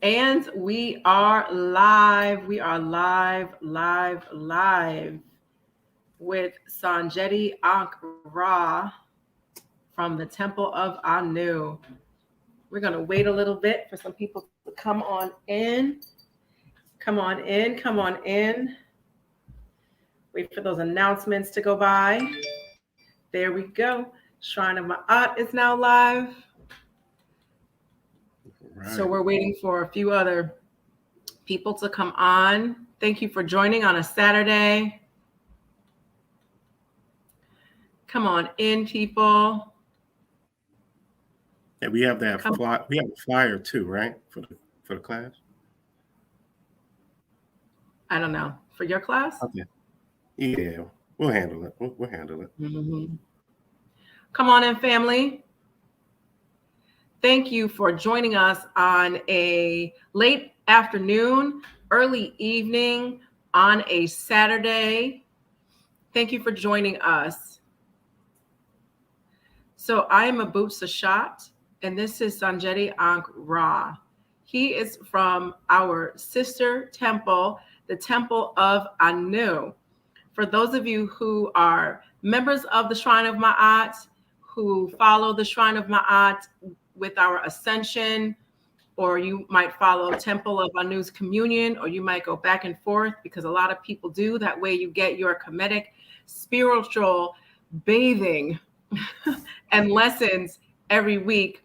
And we are live. We are live with Sanjeti Ankh Ra from the Temple of Anu. We're going to wait a little bit for some people to come on in. Come on in. Come on in. Wait for those announcements to go by. There we go. Shrine of Ma'at is now live. Right. So we're waiting for a few other people to come on. Thank you for joining on a Saturday. Come on in, people. Yeah, we have that we have a flyer too, right? For the class. I don't know. For your class? Okay. Yeah, we'll handle it. We'll handle it. Mm-hmm. Come on in, family. Thank you for joining us on a late afternoon, early evening on a Saturday. Thank you for joining us. So I am Abut Sashat, and this is Sanjeti Ankh Ra. He is from our sister temple, the Temple of Anu. For those of you who are members of the Shrine of Ma'at, who follow the Shrine of Ma'at with our ascension, or you might follow Temple of Anu's communion, or you might go back and forth because a lot of people do. That way you get your Kemetic spiritual bathing and lessons every week.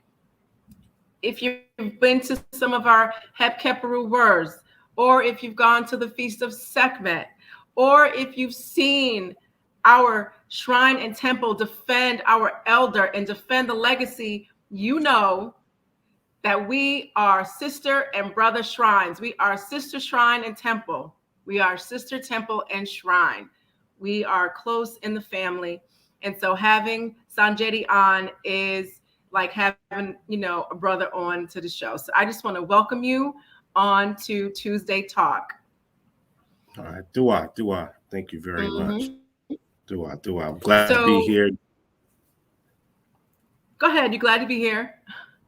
If you've been to some of our Hep Keperu words, or if you've gone to the Feast of Sekhmet, or if you've seen our shrine and temple defend our elder and defend the legacy, you know that we are sister and brother shrines. We are sister shrine and temple. We are sister temple and shrine. We are close in the family. And so having Sanjeti on is like having, a brother on to the show. So I just want to welcome you on to Tuesday Talk. All right. Dua. Thank you very much. Dua. I'm glad to be here. Go ahead. You glad to be here?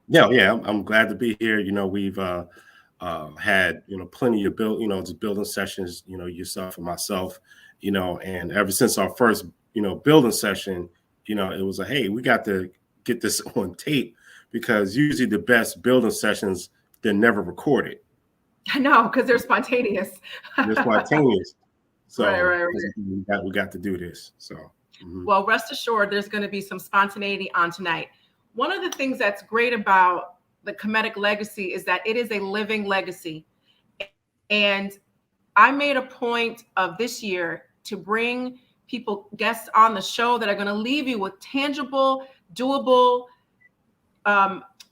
Yeah. I'm glad to be here. We've had, plenty of just building sessions, yourself and myself, and ever since our first, building session, it was like, hey, we got to get this on tape because usually the best building sessions, they're never recorded. I know, because they're spontaneous. They're spontaneous. So right. We got to do this. So, Well, rest assured, there's going to be some spontaneity on tonight. One of the things that's great about the Kemetic legacy is that it is a living legacy. And I made a point of this year to bring guests on the show that are going to leave you with tangible, doable,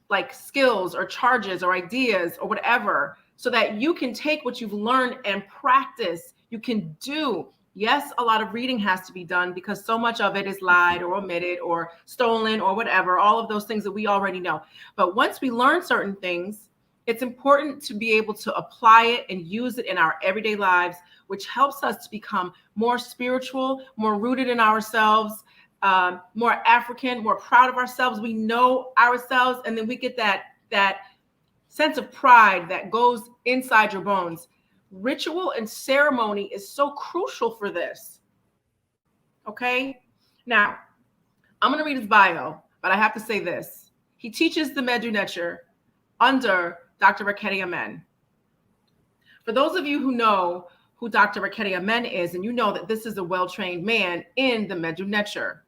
like skills or charges or ideas or whatever, so that you can take what you've learned and practice. You can do. Yes, a lot of reading has to be done because so much of it is lied or omitted or stolen or whatever, all of those things that we already know. But once we learn certain things, it's important to be able to apply it and use it in our everyday lives, which helps us to become more spiritual, more rooted in ourselves, more African, more proud of ourselves. We know ourselves, and then we get that sense of pride that goes inside your bones. Ritual and ceremony is so crucial for this. Okay? Now, I'm going to read his bio, but I have to say this. He teaches the Medu Neter under Dr. Raketi Amen. For those of you who know who Dr. Raketi Amen is, and you know that this is a well-trained man in the Medu Neter,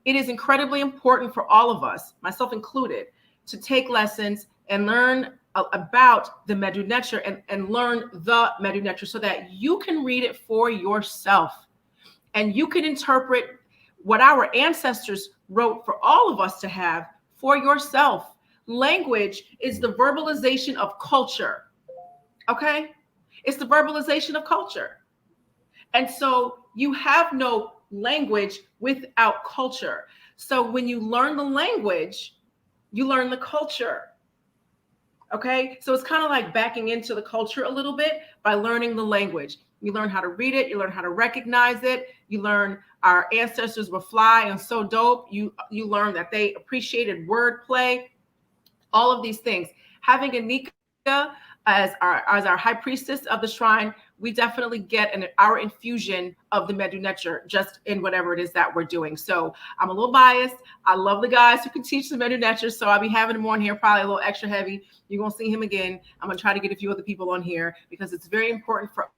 it is incredibly important for all of us, myself included, to take lessons and learn about the Medu Neter and learn the Medu Neter so that you can read it for yourself and you can interpret what our ancestors wrote for all of us to have for yourself. Language is the verbalization of culture. Okay? It's the verbalization of culture. And so you have no language without culture. So when you learn the language, you learn the culture. Okay, so it's kind of like backing into the culture a little bit by learning the language. You learn how to read it, you learn how to recognize it, you learn our ancestors were fly and so dope. You learn that they appreciated wordplay, all of these things. Having Anika as our high priestess of the shrine, we definitely get our infusion of the Medu Neter just in whatever it is that we're doing. So I'm a little biased. I love the guys who can teach the Medu Neter, so I'll be having him on here probably a little extra heavy. You're going to see him again. I'm going to try to get a few other people on here because it's very important for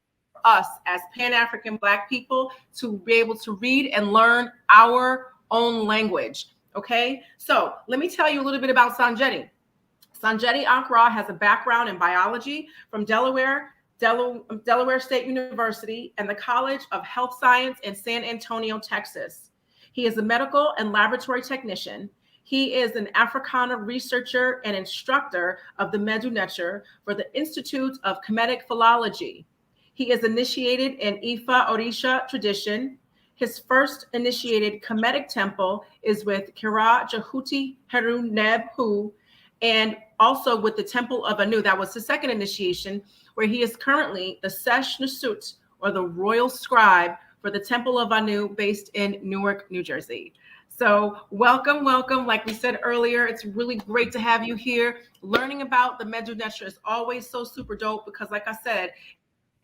us as Pan-African Black people to be able to read and learn our own language. Okay, so let me tell you a little bit about Sanjeti. Sanjeti Ankara has a background in biology from Delaware State University and the College of Health Science in San Antonio, Texas. He is a medical and laboratory technician. He is an Africana researcher and instructor of the Medu Neter for the Institute of Kemetic Philology. He is initiated in Ifa Orisha tradition. His first initiated Kemetic temple is with Kira Jahuti Heru Neb Hu, and also with the Temple of Anu. That was his second initiation, where he is currently the Sesh Nusut, or the royal scribe for the Temple of Anu, based in Newark, New Jersey. So welcome, welcome. Like we said earlier, it's really great to have you here. Learning about the Medu Neter is always so super dope because, like I said,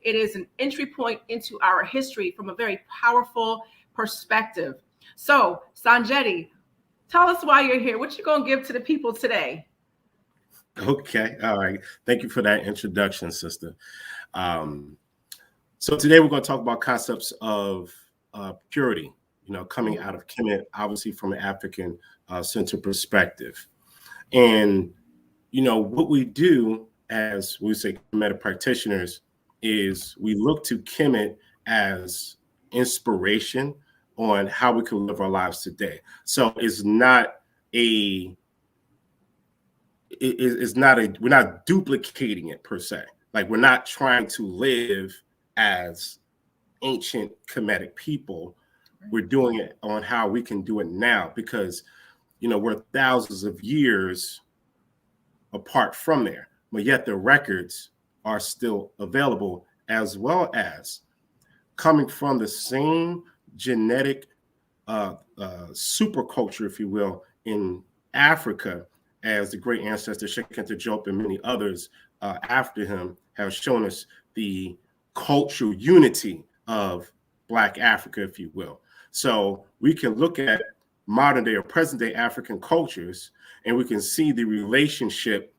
it is an entry point into our history from a very powerful perspective. So, Sanjeti, tell us why you're here. What you gonna give to the people today? Okay. All right. Thank you for that introduction, sister. So today we're going to talk about concepts of purity, coming out of Kemet, obviously from an African centered perspective. And, what we do as we say Kemetic practitioners is we look to Kemet as inspiration on how we can live our lives today. So we're not duplicating it per se. Like, we're not trying to live as ancient Kemetic people. We're doing it on how we can do it now because, we're thousands of years apart from there, but yet the records are still available, as well as coming from the same genetic superculture, if you will, in Africa, as the great ancestor Shekinah Job and many others after him have shown us the cultural unity of Black Africa, if you will. So we can look at modern day or present day African cultures, and we can see the relationship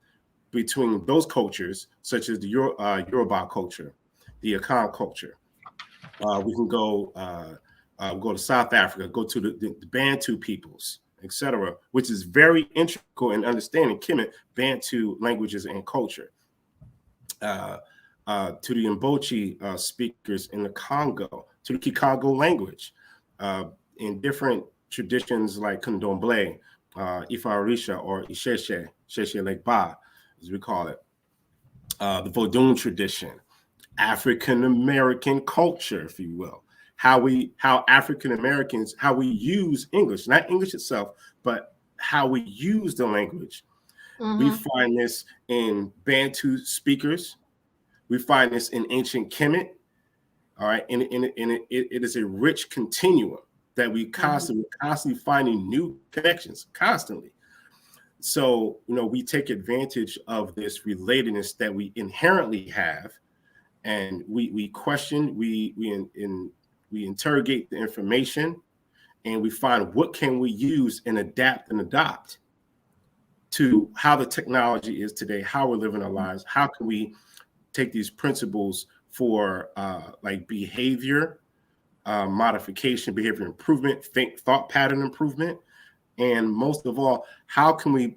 between those cultures, such as the Yoruba culture, the Akan culture. We can go to South Africa, go to the Bantu peoples, etc., which is very integral in understanding Kemet, Bantu languages and culture. To the Mbochi speakers in the Congo, to the Kikongo language, in different traditions like Condomble, Ifa Orisha, or Isheshe, Sheshe Legba, as we call it, the Vodun tradition, African American culture, if you will. How African Americans, how we use English, not English itself, but how we use the language. Mm-hmm. We find this in Bantu speakers. We find this in ancient Kemet. All right. And it is a rich continuum that we constantly finding new connections constantly. So, we take advantage of this relatedness that we inherently have, and we question, we interrogate the information, and we find what can we use and adapt and adopt to how the technology is today, how we're living our lives. How can we take these principles for like behavior modification, behavior improvement, thought pattern improvement, and most of all, how can we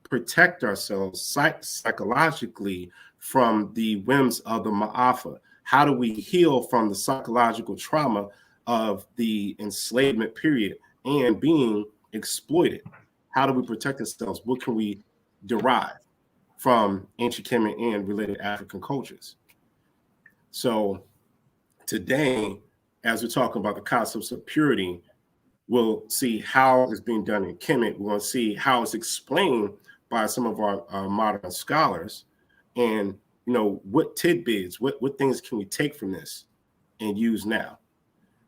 protect ourselves psychologically from the whims of the Ma'afa? How do we heal from the psychological trauma of the enslavement period and being exploited? How do we protect ourselves? What can we derive from ancient Kemet and related African cultures? So today, as we're talking about the concepts of purity, we'll see how it's being done in Kemet. We're going to see how it's explained by some of our modern scholars, and what tidbits, what things can we take from this and use now,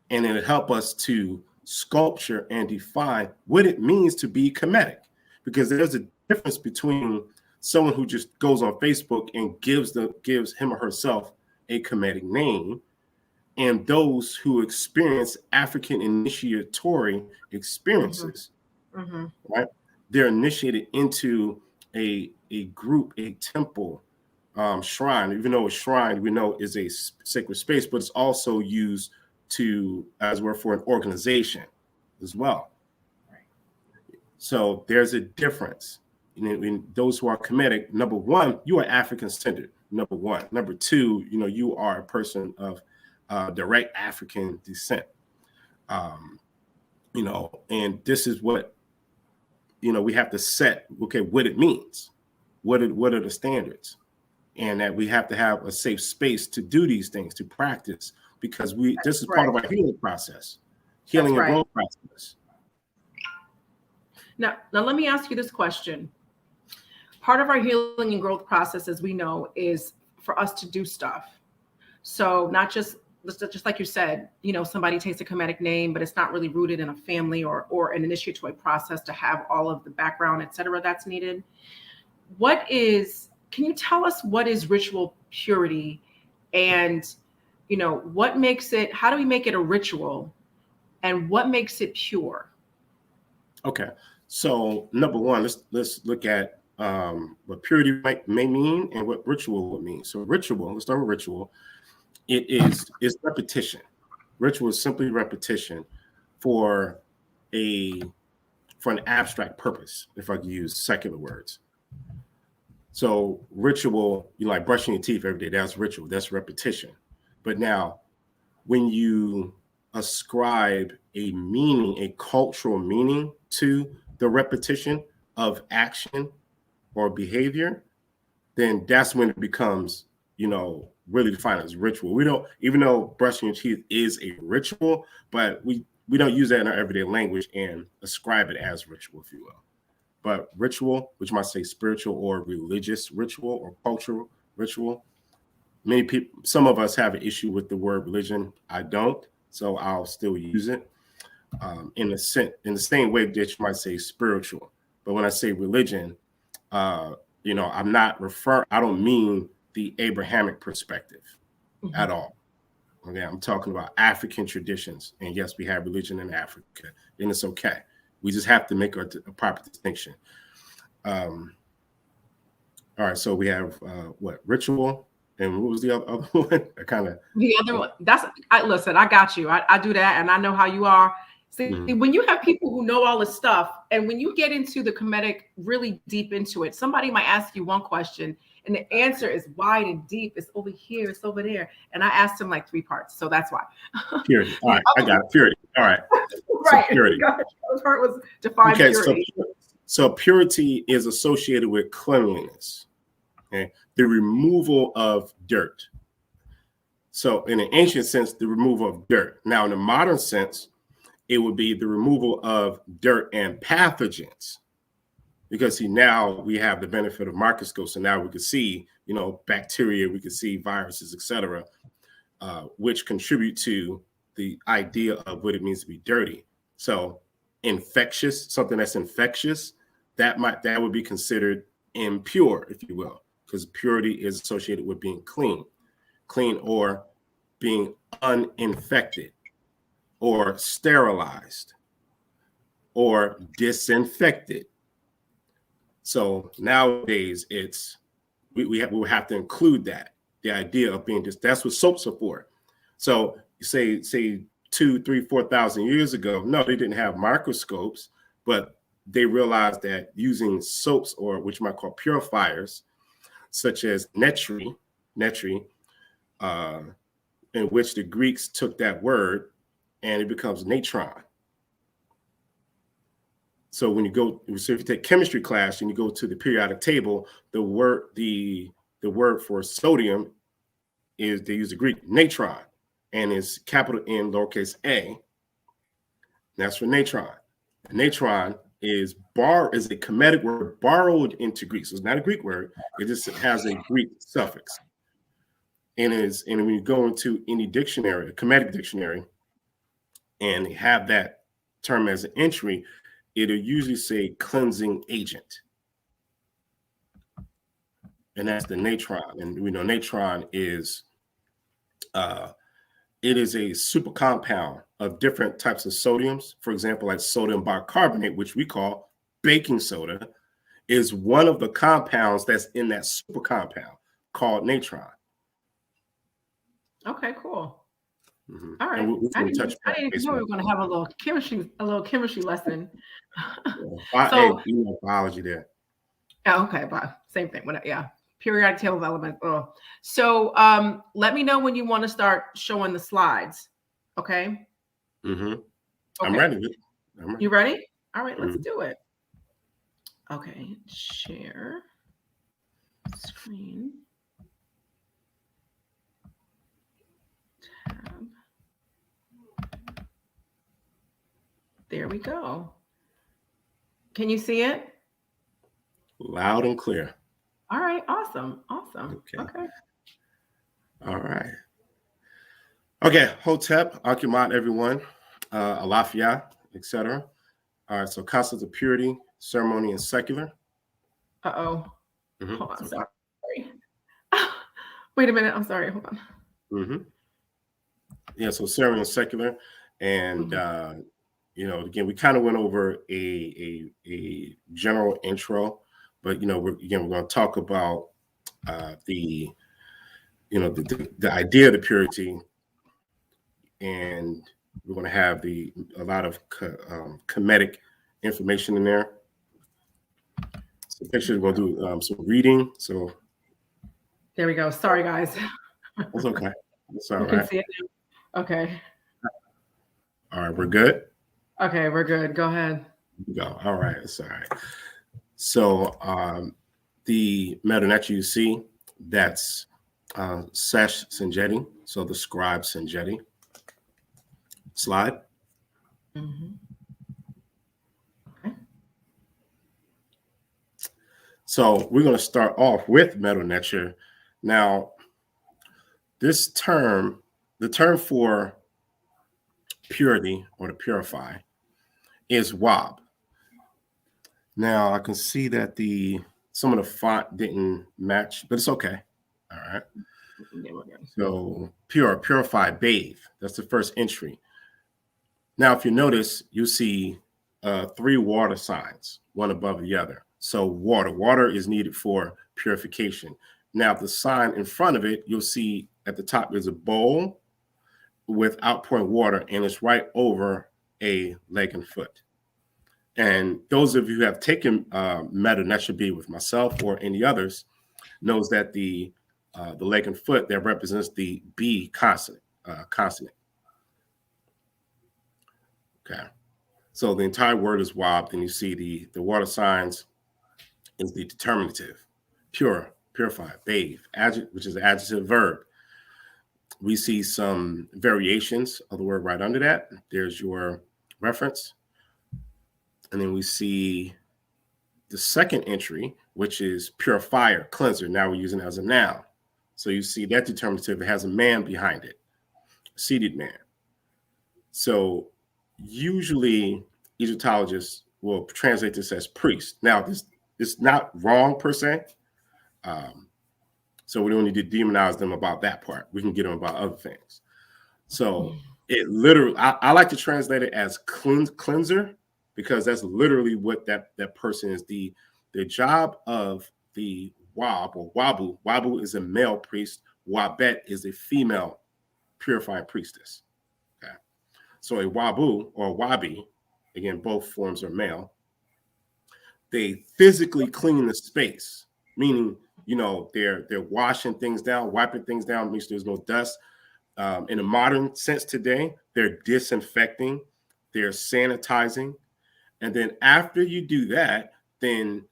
and it'll help us to sculpture and define what it means to be Kemetic, because there's a difference between someone who just goes on Facebook and gives him or herself a Kemetic name, and those who experience African initiatory experiences, right? They're initiated into a group, a temple, shrine. Even though a shrine we know is a sacred space, but it's also used as word for an organization as well. So there's a difference. In those who are Kemetic, number one, you are African-centered, number one. Number two, you are a person of direct African descent. And this is what, we have to set, what it means. What are the standards? And that we have to have a safe space to do these things, to practice, because this is part of our healing process, healing and growth process. Now let me ask you this question. Part of our healing and growth process, as we know, is for us to do stuff. So not just like you said, somebody takes a Kemetic name, but it's not really rooted in a family or an initiatory process to have all of the background, et cetera, that's needed. Can you tell us what is ritual purity, and, what makes it, how do we make it a ritual, and what makes it pure? Okay. So number one, let's look at what purity may mean and what ritual would mean. So ritual, let's start with ritual. It's repetition. Ritual is simply repetition for an abstract purpose, if I could use secular words. So ritual, like brushing your teeth every day, that's ritual, that's repetition. But now when you ascribe a meaning, a cultural meaning to the repetition of action or behavior, then that's when it becomes, really defined as ritual. We don't, even though brushing your teeth is a ritual, but we don't use that in our everyday language and ascribe it as ritual, if you will. But ritual, which might say spiritual or religious ritual or cultural ritual, many people, some of us have an issue with the word religion. I don't, so I'll still use it in the same way that you might say spiritual. But when I say religion, I don't mean the Abrahamic perspective at all. Okay, I'm talking about African traditions. And yes, we have religion in Africa, and it's okay. We just have to make a proper distinction. All right, so we have ritual, and what was the other one? The other one. Listen, I got you. I do that, and I know how you are. See, when you have people who know all this stuff, and when you get into the Kemetic, really deep into it, somebody might ask you one question, and the answer is wide and deep. It's over here, it's over there. And I asked them like 3 parts, so that's why. Purity. All right, I got it. Purity. All right. Right. So purity. The part was define purity. So purity is associated with cleanliness. Okay, the removal of dirt. So in an ancient sense, the removal of dirt. Now, in a modern sense, it would be the removal of dirt and pathogens. Because now we have the benefit of microscopes, and now we can see, bacteria, we can see viruses, etc., which contribute to the idea of what it means to be dirty. So infectious, something that's infectious, that would be considered impure, if you will, because purity is associated with being clean or being uninfected or sterilized or disinfected. So nowadays we have to include that, the idea of being that's what soaps are for. So you say 2, 3, 4,000 years ago, no, they didn't have microscopes, but they realized that using soaps, or which you might call purifiers, such as netri, in which the Greeks took that word and it becomes natron. So if you take chemistry class and you go to the periodic table, the word for sodium is, they use the Greek natron, and it's capital N, lowercase a. That's for natron. Natron is a Kemetic word borrowed into Greek. So it's not a Greek word. It just has a Greek suffix. And when you go into any dictionary, a Kemetic dictionary, and they have that term as an entry, it'll usually say cleansing agent. and that's the natron. And we know natron is it is a super compound of different types of sodiums. For example, like sodium bicarbonate, which we call baking soda, is one of the compounds that's in that super compound called natron. Okay, cool. Mm-hmm. All right. I didn't even know we were going to have a little chemistry lesson. Hey, you know, biology there. Oh, okay, but same thing. Yeah, periodic table of elements. Oh. So let me know when you want to start showing the slides. Okay. Mm-hmm. Okay. I'm ready. You ready? All right, let's do it. Okay, share screen. Tab. There we go. Can you see it? Loud and clear. All right, awesome. Okay. All right. Okay, Hotep, Akhmat, everyone, Alafia, etc. All right, so concepts of purity, ceremony, and secular. Uh-oh. Hold on, sorry. Wait a minute, I'm sorry, hold on. Yeah, so ceremony and secular. And, you know, again, we kind of went over a general intro, but, you know, we're going to talk about the idea of the purity, and we're going to have a lot of comedic information in there. So pictures, we're going to do some reading. So there we go. Sorry, guys. That's okay. That's all right. You can see it now. Okay. All right, we're good. Okay, we're good. Go ahead. Go. All right. It's all right. So the meta you see, that's Sesh Sanjeti. So the scribe Sanjeti. Slide. Okay. So we're going to start off with meta nature. Now, this term, the term for purity or to purify, is Wab. Now I can see that some of the font didn't match, but it's okay. All right. So purify, bathe. That's the first entry. Now, if you notice, you see 3 water signs, one above the other. So water is needed for purification. Now, the sign in front of it, you'll see at the top there's a bowl with outpouring water, and it's right over a leg and foot. And those of you who have taken meta, that should be with myself or any others, knows that the leg and foot that represents the B consonant. Okay, so the entire word is Wab. Then you see the water signs is the determinative, purify, bathe, which is an adjective verb. We see some variations of the word right under that. There's your reference. And then we see the second entry, which is purifier, cleanser. Now we're using it as a noun. So you see that determinative, it has a man behind it, seated man. So usually Egyptologists will translate this as priest. Now, this is not wrong per se. So we don't need to demonize them about that part. We can get them about other things. So it literally, I like to translate it as cleanser, because that's literally what that person is. The job of the Wab or Wabu. Wabu is a male priest. Wabet is a female purifying priestess. Okay. So a Wabu or Wabi, again, both forms are male. They physically clean the space, meaning, you know, they're washing things down, wiping things down, makes sure there's no dust. In a modern sense today, they're disinfecting, they're sanitizing. And then after you do that, then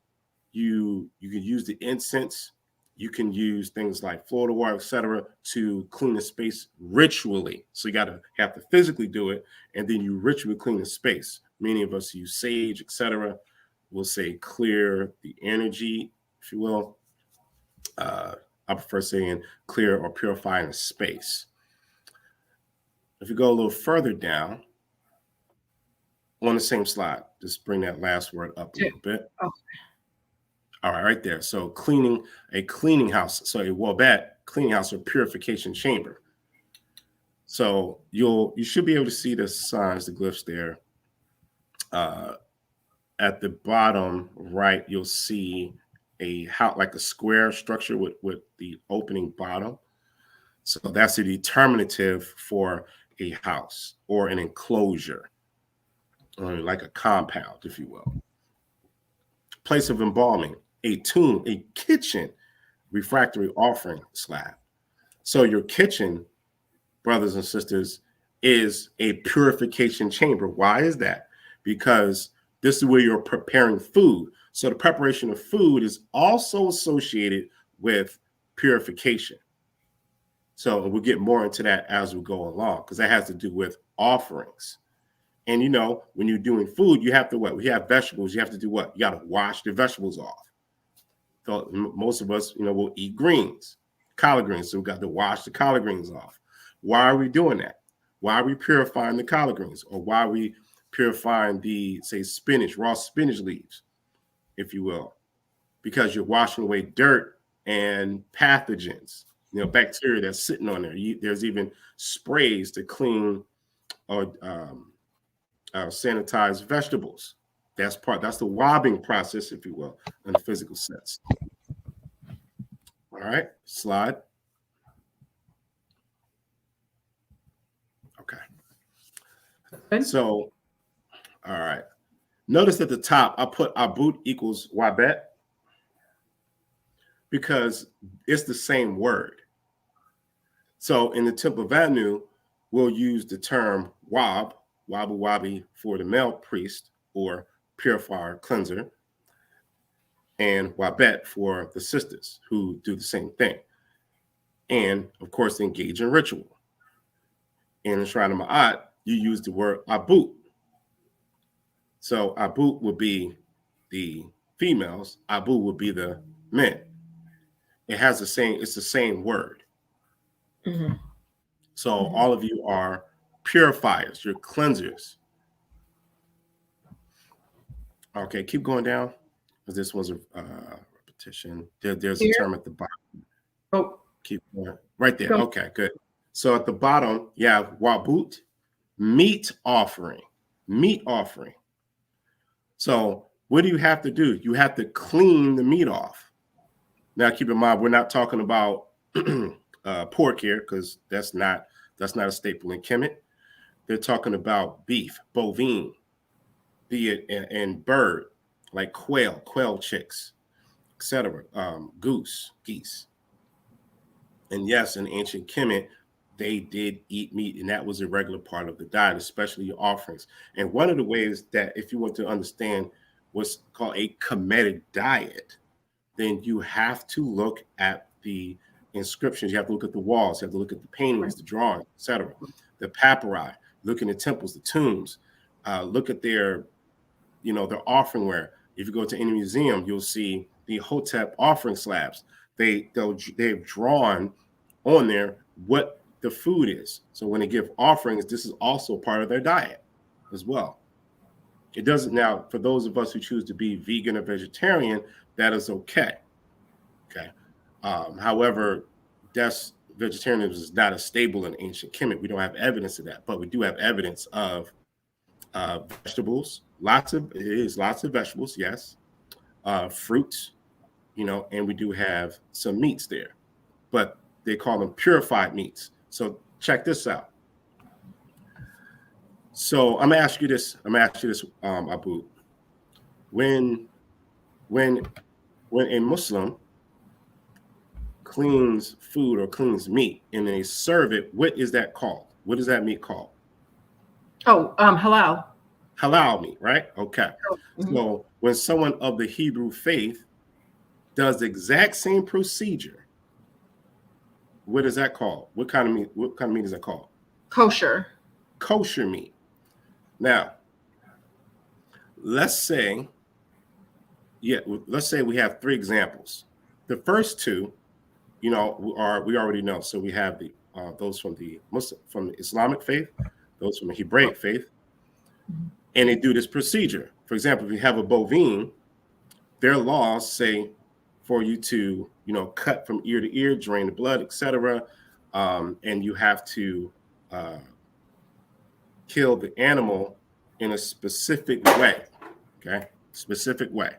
you can use the incense. You can use things like Florida water, etc., to clean the space ritually. So you have to physically do it, and then you ritually clean the space. Many of us use sage, etc. We'll say clear the energy, if you will. I prefer saying clear or purify in the space. If you go a little further down on the same slide, just bring that last word up a little bit. Okay. All right, there. So a cleaning house. So a wabet, cleaning house or purification chamber. So you should be able to see the signs, the glyphs there. At the bottom right, you'll see a house, like a square structure with the opening bottom. So that's a determinative for a house or an enclosure, or like a compound, if you will. Place of embalming, a tomb, a kitchen, refractory offering slab. So your kitchen, brothers and sisters, is a purification chamber. Why is that? Because this is where you're preparing food. So the preparation of food is also associated with purification. So we'll get more into that as we go along, because that has to do with offerings. And when you're doing food, you have to what? We have vegetables. You have to do what? You got to wash the vegetables off. So most of us, will eat greens, collard greens. So we got to wash the collard greens off. Why are we doing that? Why are we purifying the collard greens? Or why are we purifying the, say, spinach, raw spinach leaves, if you will? Because you're washing away dirt and pathogens, bacteria that's sitting on there. There's even sprays to clean or sanitize vegetables. That's the wabbing process, if you will, in the physical sense. All right, slide. Okay. So, all right. Notice at the top, I put abut equals wabet because it's the same word. So in the Temple of Anu, we'll use the term wabi for the male priest or purifier, cleanser, and wabet for the sisters who do the same thing. And of course, engage in ritual. In the Shrine of Ma'at, you use the word abut. So abut would be the females, abu would be the men. It's the same word. Mm-hmm. So all of you are purifiers, you're cleansers. Okay, keep going down, because this was a repetition. There's a term at the bottom. Oh, keep going. Right there. Okay, good. So at the bottom, you have wabut, meat offering. Meat offering. So what do you have to do? You have to clean the meat off. Now, keep in mind, we're not talking about pork here, because that's not a staple in Kemet. They're talking about beef, bovine, be it and bird, like quail chicks, etc. Geese. And yes, in ancient Kemet, they did eat meat, and that was a regular part of the diet, especially your offerings. And one of the ways that, if you want to understand what's called a Kemetic diet, then you have to look at the inscriptions. You have to look at the walls. You have to look at the paintings, the drawings, etc. The papyri. Look in the temples, the tombs. Look at their offering ware. If you go to any museum, you'll see the Hotep offering slabs. They've drawn on there what the food is. So when they give offerings, this is also part of their diet as well. It doesn't now, for those of us who choose to be vegan or vegetarian, that is okay. Okay. However, vegetarianism is not a staple in ancient Kemet. We don't have evidence of that, but we do have evidence of vegetables. Lots of vegetables, yes. Fruits, and we do have some meats there, but they call them purified meats. So check this out. So I'm gonna ask you this, Abu. When a Muslim cleans food or cleans meat and they serve it, what is that called? What is that meat called? Oh, halal. Halal meat, right? Okay. Mm-hmm. So when someone of the Hebrew faith does the exact same procedure, what is that called? What kind of meat is that called? Kosher. Kosher meat. Now, let's say we have three examples. The first two, we already know. So we have those from the Islamic faith, those from the Hebraic faith, and they do this procedure. For example, if you have a bovine, their laws say for you to, cut from ear to ear, drain the blood, etc. And you have to kill the animal in a specific way, okay? Specific way.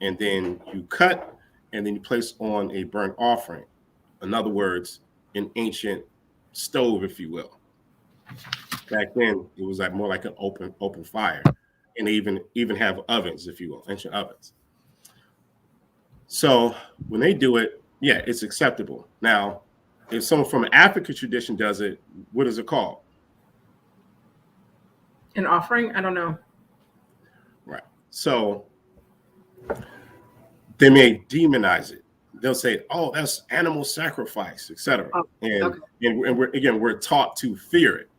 And then you cut, and then you place on a burnt offering. In other words, an ancient stove, if you will. Back then, it was like more like an open fire, and they even have ovens, if you will, ancient ovens. So when they do it, yeah, it's acceptable. Now, if someone from an African tradition does it, what is it called? An offering? I don't know. Right. So they may demonize it. They'll say, "Oh, that's animal sacrifice, etc." Oh, And okay. and we're taught to fear it.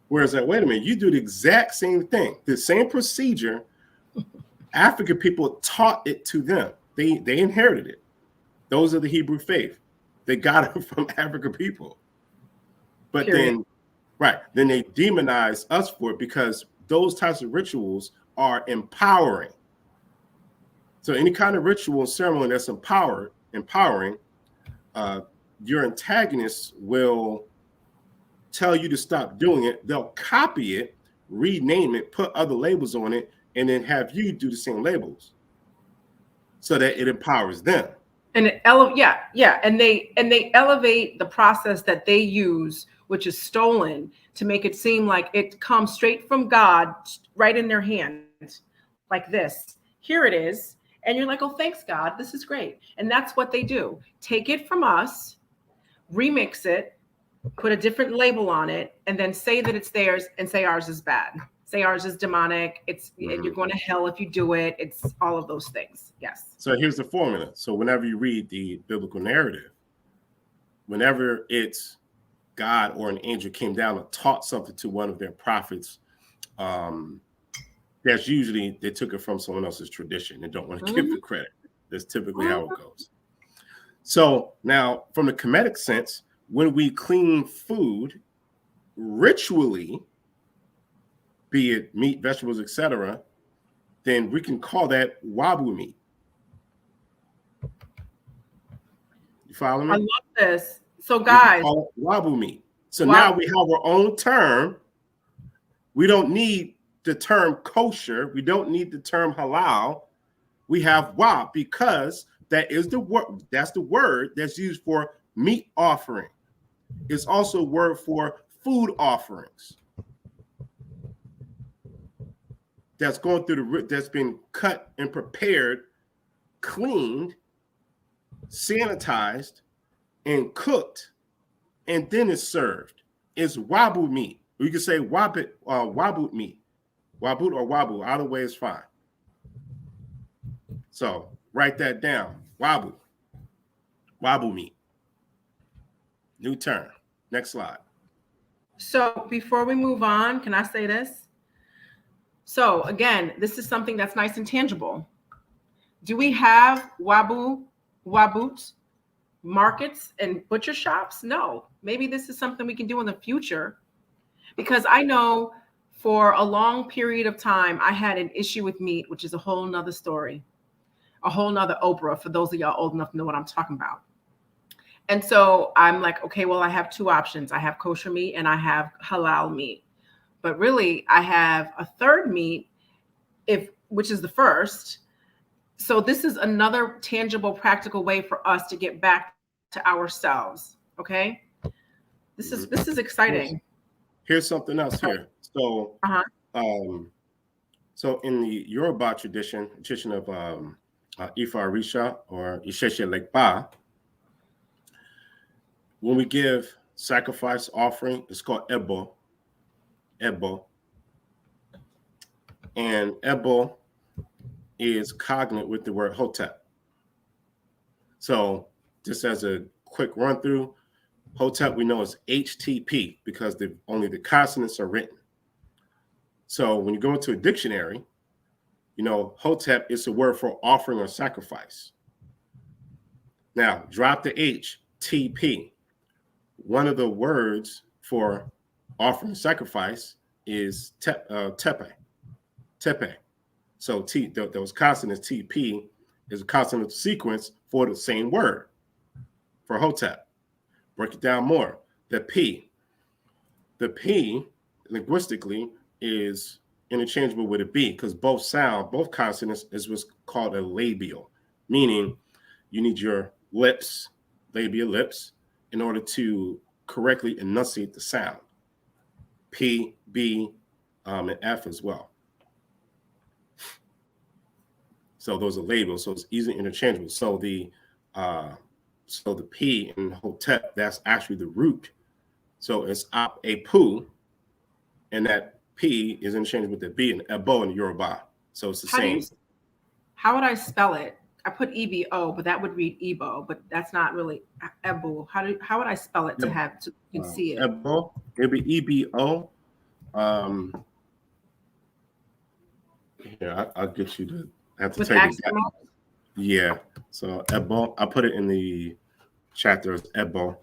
Whereas that, wait a minute, you do the exact same thing, the same procedure. African people taught it to them. They inherited it. Those are the Hebrew faith. They got it from African people. But Period. then they demonize us for it because those types of rituals are empowering. So any kind of ritual and ceremony that's empowering, your antagonists will tell you to stop doing it. They'll copy it, rename it, put other labels on it, and then have you do the same labels so that it empowers them. And and they elevate the process that they use, which is stolen, to make it seem like it comes straight from God, right in their hands, like this. Here it is. And you're like, oh, thanks, God. This is great. And that's what they do. Take it from us, remix it, put a different label on it, and then say that it's theirs and say ours is bad. Say ours is demonic. You're going to hell if you do it. It's all of those things. Yes. So here's the formula. So whenever you read the biblical narrative, whenever it's God or an angel came down and taught something to one of their prophets, that's usually they took it from someone else's tradition and don't want to give the credit. That's typically how it goes. So now, from the Kemetic sense, when we clean food ritually, be it meat, vegetables, etc., then we can call that wabu meat. You follow me? I love this. So guys, wabu meat. So now we have our own term. We don't need the term kosher. We don't need the term halal. We have wa because that is the word. That's the word that's used for meat offering. It's also a word for food offerings. That's going through that's been cut and prepared, cleaned, sanitized, and cooked, and then it's served. It's wabu meat. You can say wabut meat. Wabut or wabu, either way is fine. So write that down. Wabu meat. New term. Next slide. So before we move on, can I say this? So again, this is something that's nice and tangible. Do we have wabut markets and butcher shops? No. Maybe this is something we can do in the future, because I know for a long period of time, I had an issue with meat, which is a whole nother story, a whole nother Oprah, for those of y'all old enough to know what I'm talking about. And so I'm like, okay, well, I have two options. I have kosher meat and I have halal meat. But really, I have a third meat, which is the first. So this is another tangible, practical way for us to get back to ourselves. Okay, this is exciting. Here's something else here. So, so in the Yoruba tradition of Ifa Risha or Isheshe Lekpa, when we give sacrifice offering, it's called Ebo. And Ebo is cognate with the word Hotep. So just as a quick run through, Hotep we know is HTP because only the consonants are written. So when you go into a dictionary, Hotep is a word for offering or sacrifice. Now drop the H, TP. One of the words for offering sacrifice is tepe. So those consonants TP is a consonant sequence for the same word for Hotep. Break it down more. The P linguistically is interchangeable with a B because both consonants is what's called a labial, meaning you need your lips, labial lips, in order to correctly enunciate the sound. P, B, and F as well. So those are labels, so it's easily interchangeable. So the P in Hotep, that's actually the root. So it's a poo, and that P is interchangeable with the B and Ebo in Yoruba. So it's the same. How would I spell it? I put EBO, but that would read Ebo, but that's not really Ebo. How would I spell it to you can see it? Ebo, it'd be EBO. Here, I'll get you to have to tell you that. Yeah. So Ebo, I put it in the chapter as Ebo.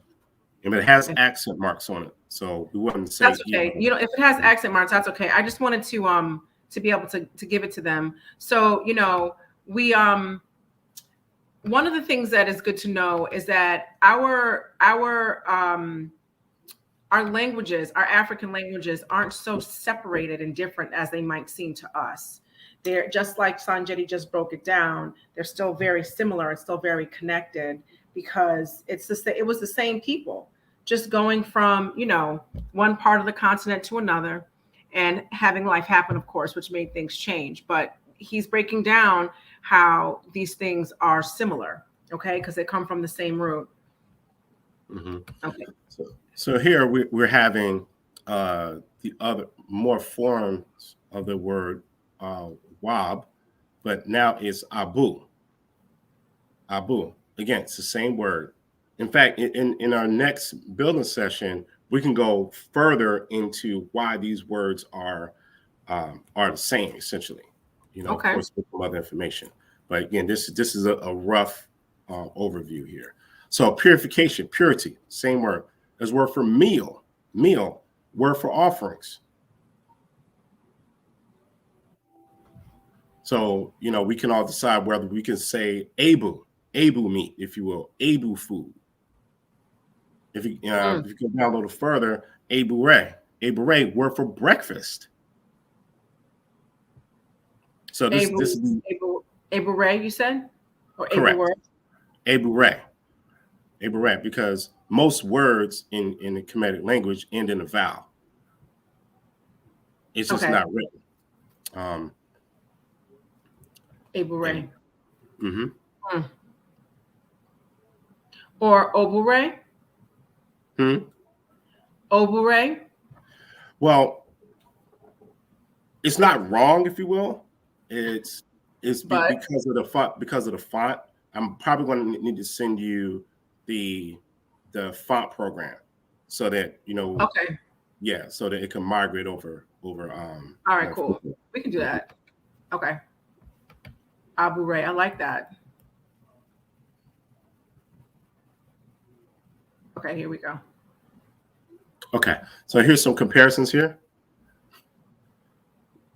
And it has accent marks on it. So we wouldn't say that's okay. Ebo. You know, if it has accent marks, that's okay. I just wanted to be able to give it to them. So, you know, we one of the things that is good to know is that our languages, our African languages, aren't so separated and different as they might seem to us. They're just like Sanjeti just broke it down. They're still very similar and still very connected because it was the same people just going from, you know, one part of the continent to another and having life happen, of course, which made things change. But he's breaking down how these things are similar, okay, because they come from the same root. Mm-hmm. Okay. So here we're having the other more forms of the word wab, but now it's abu. Abu. Again, it's the same word. In fact, in our next building session, we can go further into why these words are the same, essentially. You know, okay. Of course, with some other information. But again, this is a rough overview here. So purification, purity, same word. There's word for meal, word for offerings. So, you know, we can all decide whether we can say abu meat, if you will, abu food. If you go down a little further, abure, word for breakfast. So this is abure, you said, or correct. Abure, because most words in the Kemetic language end in a vowel. It's just not written. Abure. Or obure. Obure. Well, it's not wrong, if you will. It's because of the font. I'm probably going to need to send you the font program so that, you know. Okay. Yeah, so that it can migrate over. All right, cool. We can do that. Okay. Abure, I like that. Okay, here we go. Okay, so here's some comparisons here.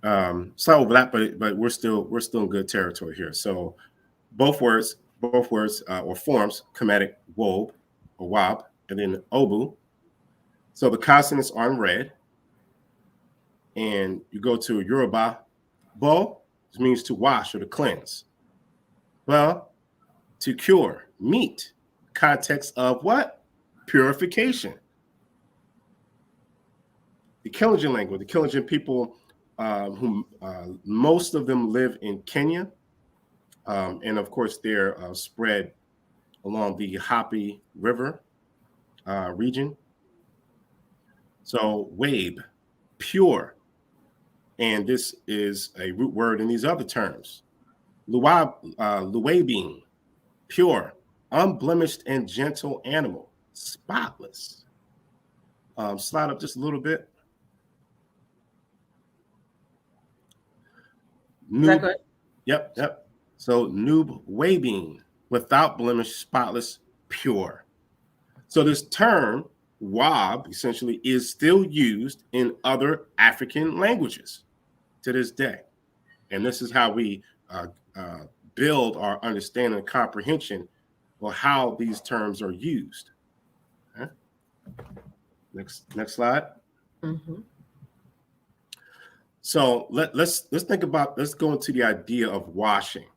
Slight overlap, but we're still in good territory here. So both words or forms, Kemetic wob or wab, and then obu. So the consonants are in red. And you go to Yoruba, bo, which means to wash or to cleanse. Well, to cure, meat, context of what? Purification. The Kalenjin language, the Kalenjin people, who most of them live in Kenya, and of course they're spread along the Hapi River region. So wabe, pure, and this is a root word in these other terms. Luwabing, pure, unblemished and gentle animal, spotless. Slide up just a little bit. Is that good? Yep. So noob wabing, without blemish, spotless, pure. So this term, wab, essentially is still used in other African languages to this day. And this is how we build our understanding and comprehension of how these terms are used. Okay. Next slide. Mm-hmm. So let's think about, let's go into the idea of washing.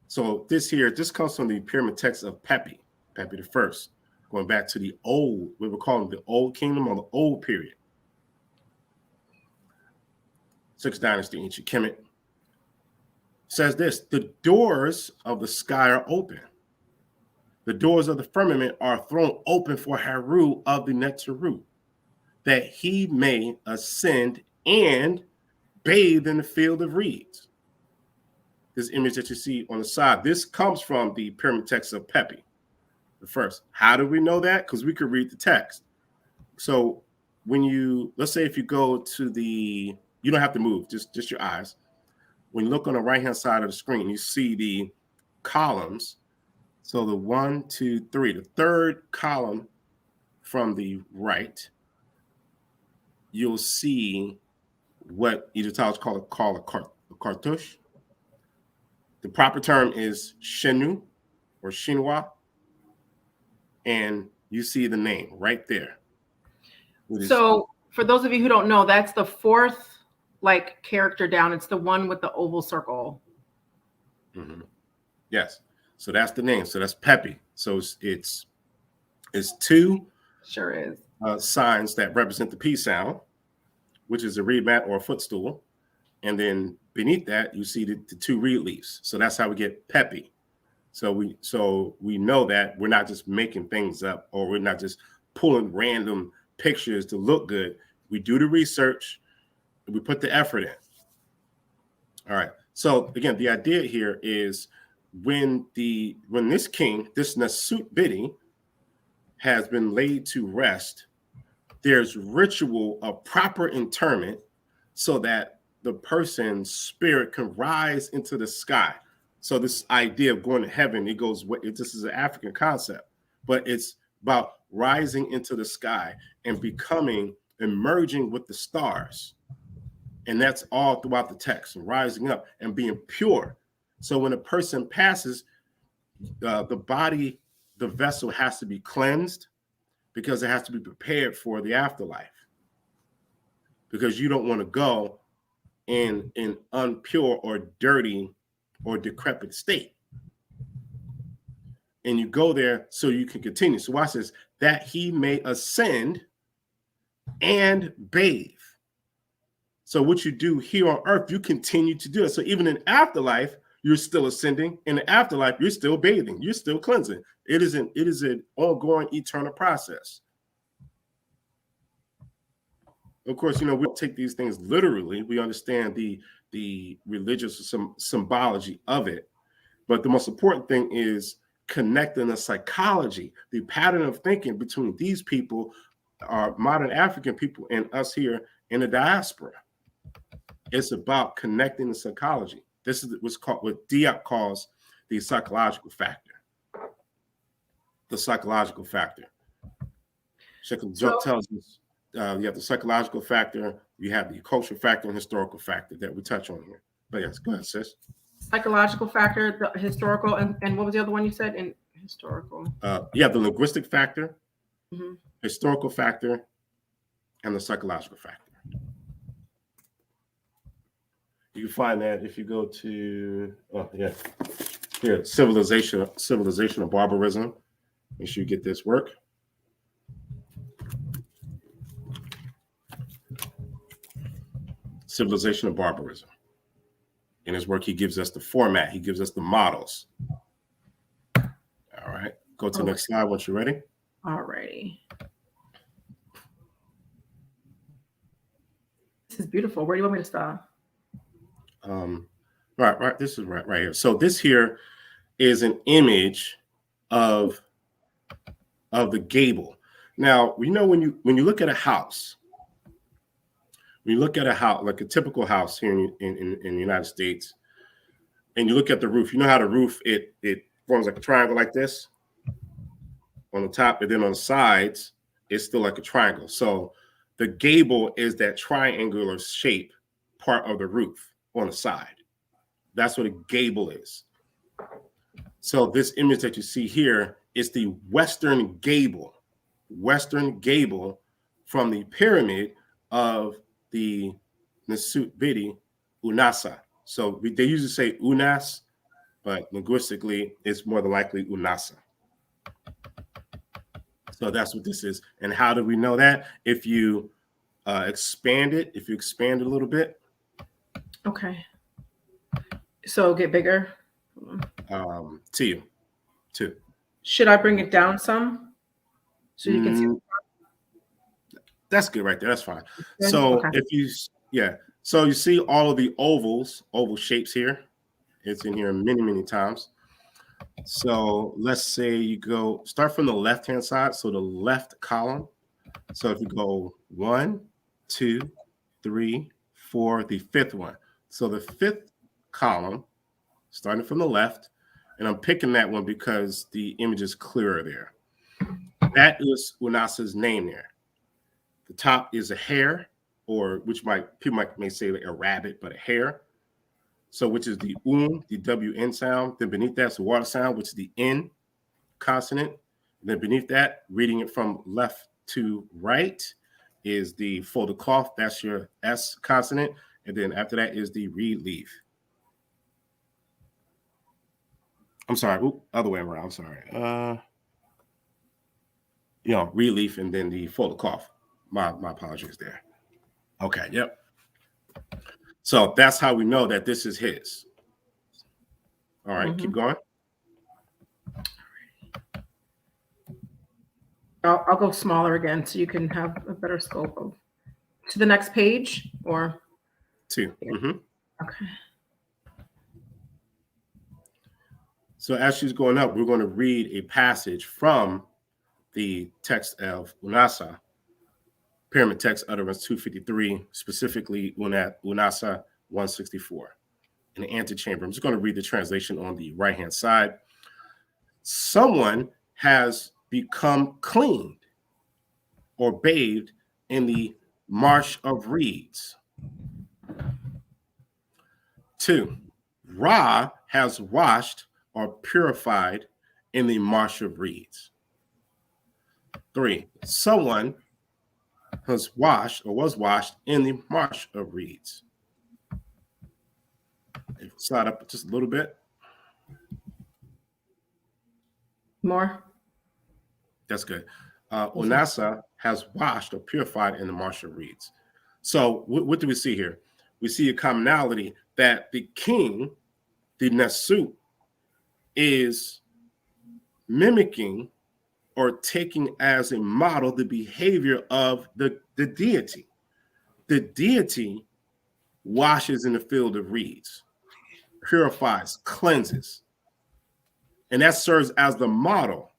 So this comes from the pyramid text of Pepi the First, going back to the old, we were calling the Old Kingdom or the Old Period. 6th Dynasty, ancient Kemet. Says this: the doors of the sky are open. The doors of the firmament are thrown open for Haru of the Netzaru, that he may ascend and bathe in the field of reeds. This image that you see on the side, this comes from the pyramid text of Pepi the First. How do we know that? Because we could read the text. So when you, let's say if you go to the, you don't have to move, just your eyes. When you look on the right-hand side of the screen, you see the columns. So the 1, 2, 3, the third column from the right, you'll see what Egyptologists call a cartouche. The proper term is Shenu or Shinwa, and you see the name right there. So for those of you who don't know, that's the 4th like character down. It's the one with the oval circle. Mm-hmm. Yes. So that's the name. So that's Pepi. So it's 2 Sure is. Signs that represent the P sound, which is a reed mat or a footstool. And then beneath that, you see the 2 reed leaves. So that's how we get Pepi. So we know that we're not just making things up, or we're not just pulling random pictures to look good. We do the research, and we put the effort in. All right. So again, the idea here is when this king, this Nasut Bidi, has been laid to rest, there's ritual of proper interment so that the person's spirit can rise into the sky. So this idea of going to heaven, this is an African concept, but it's about rising into the sky and emerging with the stars. And that's all throughout the text, and rising up and being pure. So when a person passes, the vessel has to be cleansed, because it has to be prepared for the afterlife. Because you don't want to go in an impure or dirty or decrepit state. And you go there so you can continue. So watch this: that he may ascend and bathe. So what you do here on earth, you continue to do it. So even in afterlife, you're still ascending. In the afterlife, you're still bathing. You're still cleansing. It is an ongoing, eternal process. Of course, we don't take these things literally. We understand the religious symbology of it. But the most important thing is connecting the psychology, the pattern of thinking between these people, our modern African people, and us here in the diaspora. It's about connecting the psychology. This is what Diop calls the psychological factor. The psychological factor. Sheikh tells us you have the psychological factor, you have the cultural factor, and historical factor that we touch on here. But yes, go ahead, sis. Psychological factor, the historical, and what was the other one you said? In historical. You have the linguistic factor, mm-hmm. historical factor, and the psychological factor. You can find that if you go to here, civilization of barbarism. Make sure you get this work. Civilization of barbarism. In his work, he gives us the format. He gives us the models. All right. Go to the next slide once you're ready. All righty. This is beautiful. Where do you want me to stop? Right. This is right here. So this here is an image of the gable. Now, when you look at a house, like a typical house here in the United States, and you look at the roof, you know how the roof, it forms like a triangle like this on the top, and then on the sides, it's still like a triangle. So the gable is that triangular shape part of the roof on the side. That's what a gable is. So this image that you see here is the western gable from the pyramid of the Nasut Bidi Unasa. So they usually say Unas, but linguistically, it's more than likely Unasa. So that's what this is. And how do we know that? If you expand it a little bit. Okay. So get bigger. Two. Should I bring it down some so you can see? That's good right there. That's fine. Good? So Okay. so you see all of the oval shapes here. It's in here many times. So let's say you start from the left-hand side. So the left column. So if you go 1, 2, 3, 4, the fifth one. So the fifth column, starting from the left, and I'm picking that one because the image is clearer there. That is Unasa's name there. The top is a hare, or people may say like a rabbit, but a hare. So which is the the WN sound. Then beneath that's the water sound, which is the N consonant. And then beneath that, reading it from left to right, is the folded cloth. That's your S consonant. And then after that is the relief. I'm sorry. Other way around. I'm sorry. Relief and then the folded cloth. My apologies there. Okay. Yep. So that's how we know that this is his. All right. Keep going. I'll go smaller again so you can have a better scope of. To the next page or? 2. Okay. So as she's going up, we're going to read a passage from the text of Unasa, Pyramid Text Utterance 253, specifically Unasa 164, in the antechamber. I'm just going to read the translation on the right-hand side. Someone has become cleaned or bathed in the marsh of reeds. 2, Ra has washed or purified in the marsh of reeds. 3, someone has washed or was washed in the marsh of reeds. Slide up just a little bit. More. That's good. Unasa has washed or purified in the marsh of reeds. So what do we see here? We see a commonality that the king, the Nasut, is mimicking or taking as a model the behavior of the deity. The deity washes in the field of reeds, purifies, cleanses, and that serves as the model.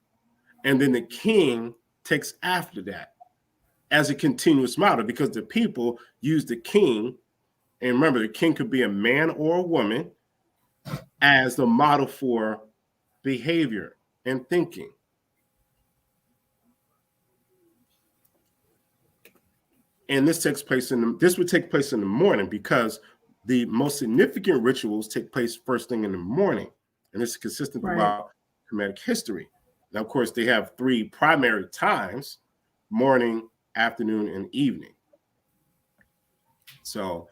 And then the king takes after that as a continuous model, because the people use the king, and remember, the king could be a man or a woman, as the model for behavior and thinking. And this would take place in the morning, because the most significant rituals take place first thing in the morning. And this is consistent throughout Kemetic history. Now, of course, they have 3 primary times: morning, afternoon, and evening. So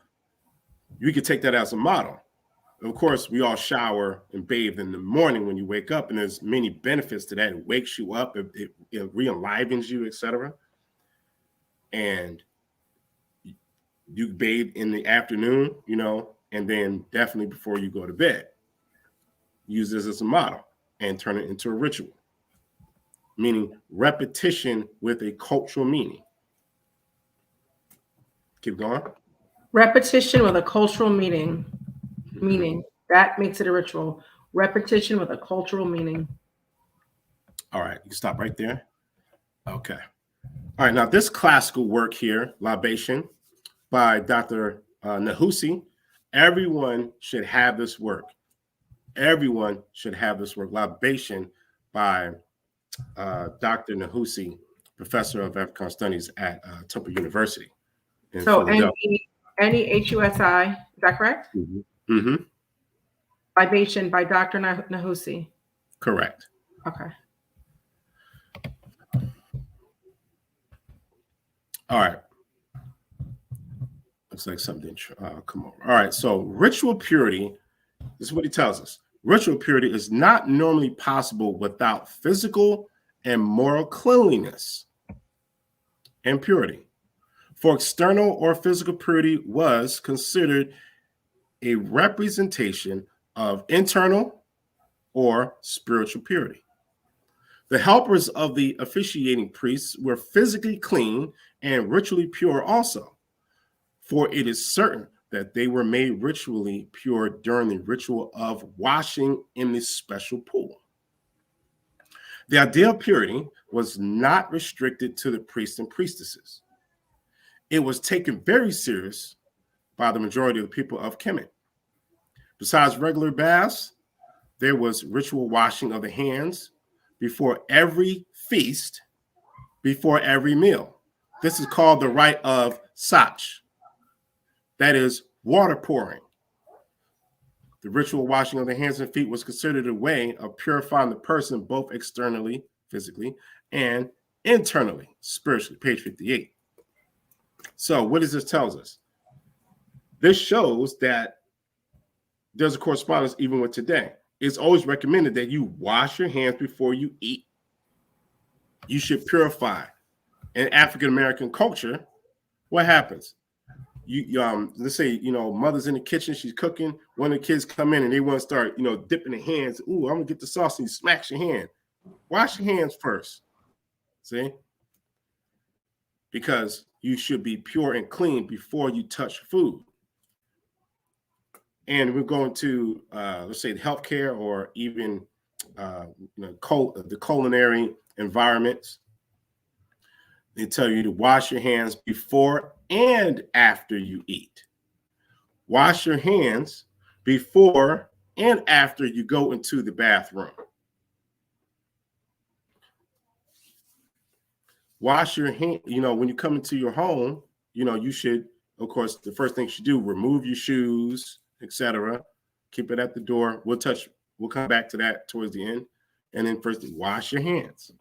you could take that as a model. Of course, we all shower and bathe in the morning when you wake up, and there's many benefits to that. It wakes you up, it re-enlivens you, etc. And you bathe in the afternoon, and then definitely before you go to bed. Use this as a model and turn it into a ritual, meaning repetition with a cultural meaning. Keep going. Repetition with a cultural meaning. That makes it a ritual. Repetition with a cultural meaning. All right, you can stop right there. Okay. All right, now this classical work here, Libation, by Dr. Nahusi, everyone should have this work. Everyone should have this work. Libation by Dr. Nahusi, professor of African Studies at Temple University. So any HUSI, is that correct? Mm-hmm. Libation by Dr. Nahusi. Correct. Okay. All right. Looks like something come over. All right. So ritual purity, this is what he tells us. Ritual purity is not normally possible without physical and moral cleanliness and purity. For external or physical purity was considered a representation of internal or spiritual purity. The helpers of the officiating priests were physically clean and ritually pure also, for it is certain that they were made ritually pure during the ritual of washing in this special pool. The idea of purity was not restricted to the priests and priestesses. It was taken very serious by the majority of the people of Kemet. Besides regular baths, there was ritual washing of the hands before every feast, before every meal. This is called the rite of Sach. That is water pouring. The ritual washing of the hands and feet was considered a way of purifying the person both externally, physically, and internally, spiritually. Page 58. So what does this tell us? This shows that there's a correspondence even with today. It's always recommended that you wash your hands before you eat. You should purify. In African-American culture, what happens? Let's say, mother's in the kitchen, she's cooking. One of the kids come in and they want to start, dipping their hands. Ooh, I'm gonna get the sauce, and you smacks your hand. Wash your hands first. See? Because you should be pure and clean before you touch food. And we're going to, let's say, healthcare or even the culinary environments. They tell you to wash your hands before and after you eat. Wash your hands before and after you go into the bathroom. Wash your hand, when you come into your home, you should, of course, the first thing you should do, remove your shoes, etc. Keep it at the door. We'll come back to that towards the end. And then first, wash your hands.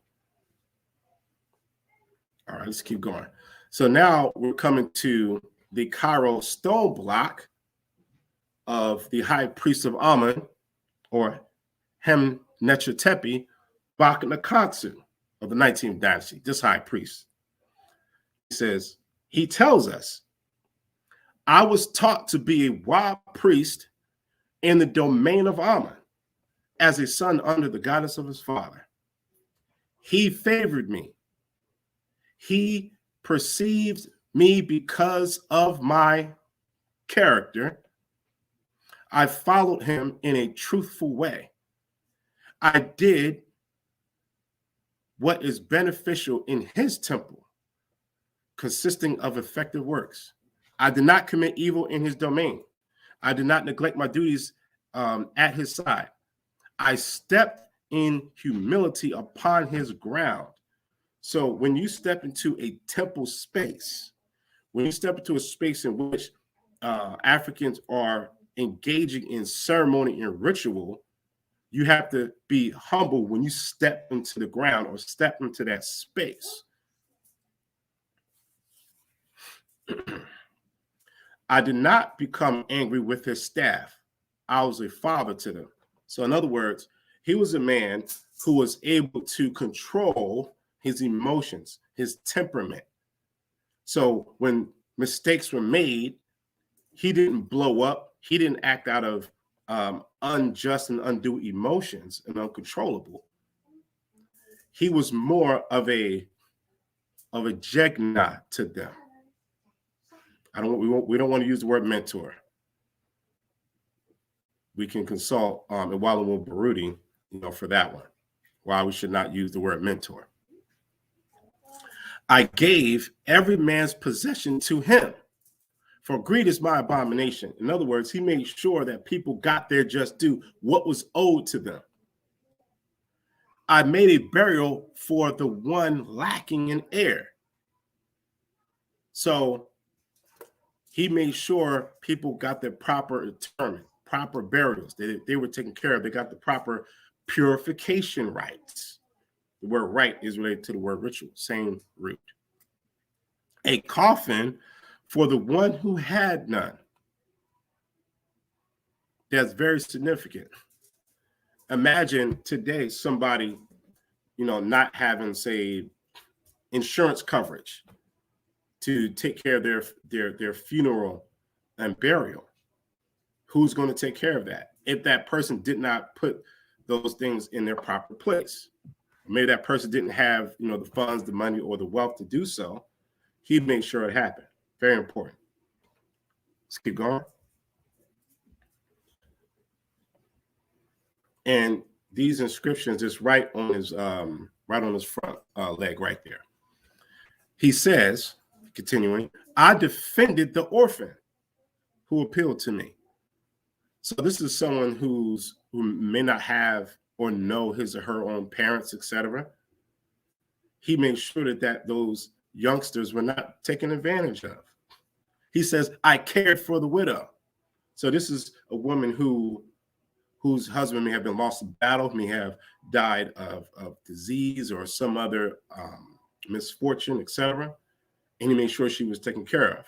All right, let's keep going. So now we're coming to the Cairo stone block of the high priest of Alma, or Hem-Nefertepi Baknakatsu of the 19th dynasty, this high priest. He tells us, I was taught to be a wild priest in the domain of Alma as a son under the guidance of his father. He favored me. He perceived me because of my character. I followed him in a truthful way. I did what is beneficial in his temple, consisting of effective works. I did not commit evil in his domain. I did not neglect my duties at his side. I stepped in humility upon his ground. So when you step into a temple space, when you step into a space in which Africans are engaging in ceremony and ritual, you have to be humble when you step into the ground or step into that space. I did not become angry with his staff. I was a father to them. So in other words, he was a man who was able to control his emotions, his temperament. So when mistakes were made, he didn't blow up. He didn't act out of unjust and undue emotions and uncontrollable. He was more of a jegna to them. We don't want to use the word mentor. We can consult Iwalamu Baruti, for that one. Why we should not use the word mentor. I gave every man's possession to him, for greed is my abomination. In other words, he made sure that people got their just due, what was owed to them. I made a burial for the one lacking in air. So he made sure people got their proper proper burials. They were taken care of. They got the proper purification rites. The word rite is related to the word ritual, same root. A coffin for the one who had none. That's very significant. Imagine today somebody, not having, say, insurance coverage to take care of their funeral and burial. Who's going to take care of that if that person did not put those things in their proper place? Maybe that person didn't have, the funds, the money, or the wealth to do so. He made sure it happened. Very important. Let's keep going. And these inscriptions is right on his front leg right there. He says, continuing, I defended the orphan who appealed to me. So this is someone who may not have or know his or her own parents, etc. He made sure that those youngsters were not taken advantage of. He says, I cared for the widow. So this is a woman whose husband may have been lost in battle, may have died of disease or some other misfortune, etc. And he made sure she was taken care of.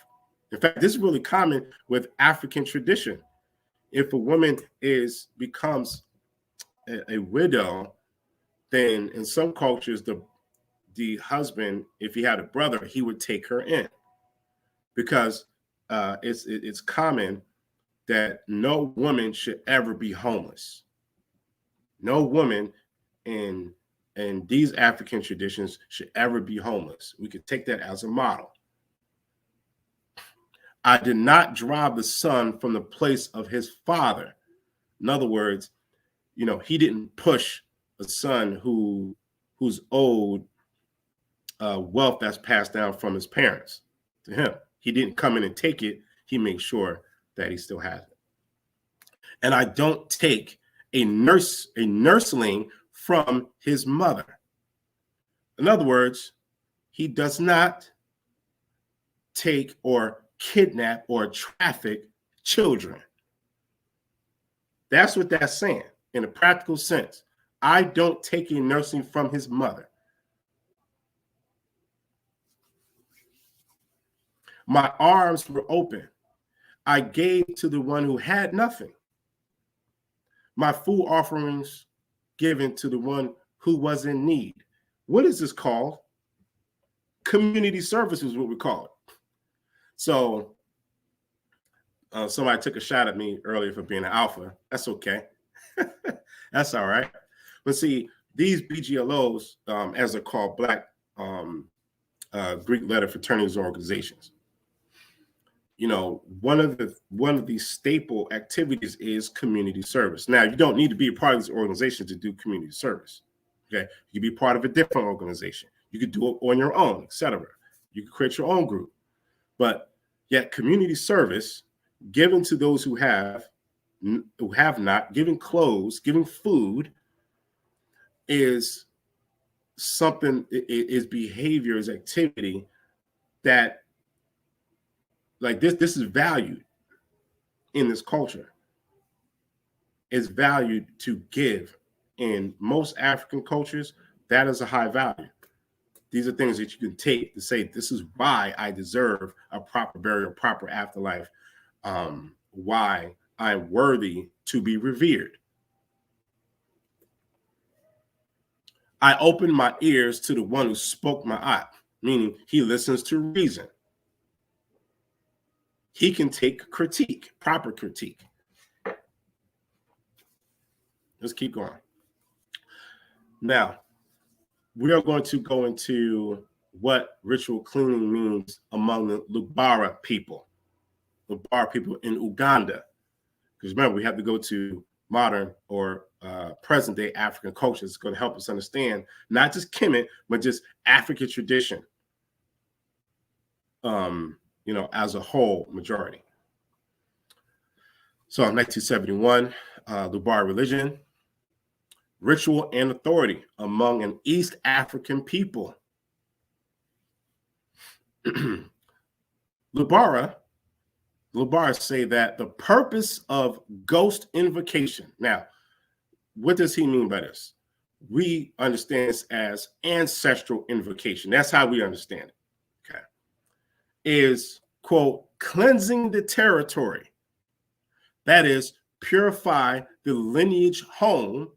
In fact, this is really common with African tradition. If a woman becomes a widow, then in some cultures, the husband, if he had a brother, he would take her in, because it's common that no woman should ever be homeless. No woman in these African traditions should ever be homeless. We could take that as a model. I did not drive the son from the place of his father. In other words, he didn't push a son who's owed wealth that's passed down from his parents to him. He didn't come in and take it. He made sure that he still has it. And I don't take a nursling from his mother. In other words, he does not take or kidnap or traffic children. That's what that's saying in a practical sense. I don't take a nursing from his mother. My arms were open. I gave to the one who had nothing. My food offerings given to the one who was in need. What is this called? Community service is what we call it. So somebody took a shot at me earlier for being an alpha. That's okay. That's all right. But see, these BGLOs, as they're called, Black Greek letter fraternities and organizations, one of the staple activities is community service. Now, you don't need to be a part of this organization to do community service. Okay, you can be part of a different organization. You could do it on your own, etc. You could create your own group. But yet, community service, given to those who have not, giving clothes, giving food, is something. Is behavior, is activity that, like this is valued in this culture. It's valued to give. In most African cultures, that is a high value. These are things that you can take to say, this is why I deserve a proper burial, proper afterlife, why I'm worthy to be revered. I opened my ears to the one who spoke my eye, meaning he listens to reason. He can take critique, proper critique. Let's keep going. Now, we are going to go into what ritual cleaning means among the Lubara people in Uganda. Because remember, we have to go to modern or present day African culture. It's going to help us understand not just Kemet, but just African tradition, as a whole majority. So in 1971, Lubara religion, ritual and authority among an East African people. Lubara Lubar say that the purpose of ghost invocation. Now, what does he mean by this? We understand this as ancestral invocation. That's how we understand it. Okay. Is, quote, cleansing the territory. That is, purify the lineage home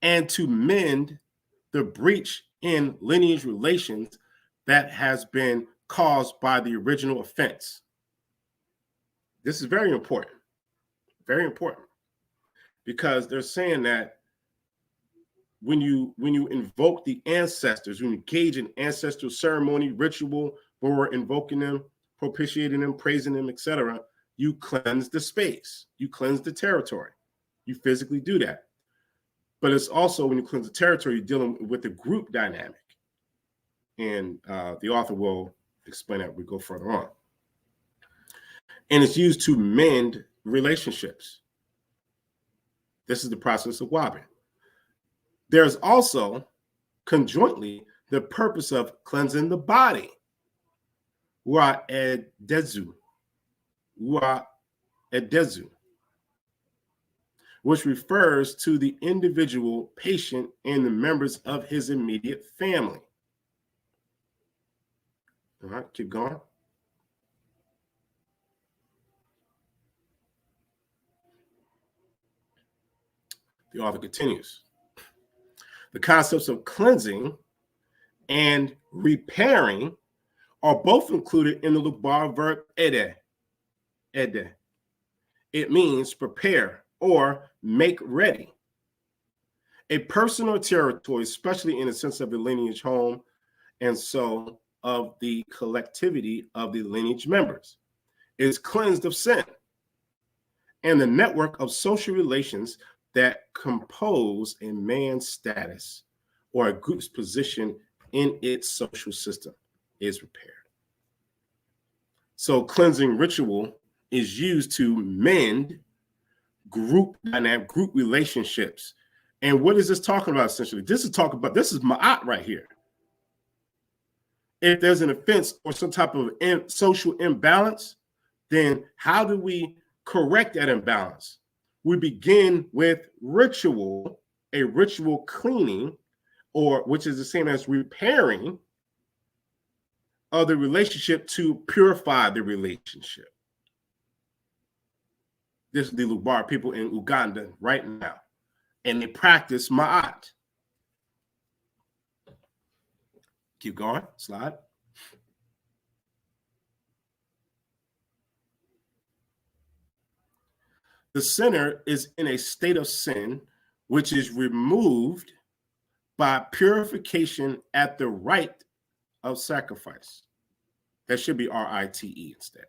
and to mend the breach in lineage relations that has been caused by the original offense. This is very important, because they're saying that when you invoke the ancestors, when you engage in ancestral ceremony, ritual, where we're invoking them, propitiating them, praising them, etc., you cleanse the space, you cleanse the territory. You physically do that. But it's also, when you cleanse the territory, you're dealing with the group dynamic. And the author will explain that as we go further on. And it's used to mend relationships. This is the process of wabbing. There's also, conjointly, the purpose of cleansing the body. Wa edezu. Which refers to the individual patient and the members of his immediate family. All right, keep going. The author continues. The concepts of cleansing and repairing are both included in the Lubar verb ede. It means prepare or make ready. A person or territory, especially in the sense of a lineage home, and so of the collectivity of the lineage members, is cleansed of sin, and the network of social relations that compose a man's status or a group's position in its social system is repaired. So cleansing ritual is used to mend group dynamic, group relationships. And what is this talking about essentially? This is ma'at right here. If there's an offense or some type of social imbalance, then how do we correct that imbalance? We begin with ritual, a ritual cleaning, or which is the same as repairing of the relationship to purify the relationship. This is the Lubar people in Uganda right now, and they practice ma'at. Keep going, slide. The sinner is in a state of sin, which is removed by purification at the rite of sacrifice. That should be R-I-T-E instead.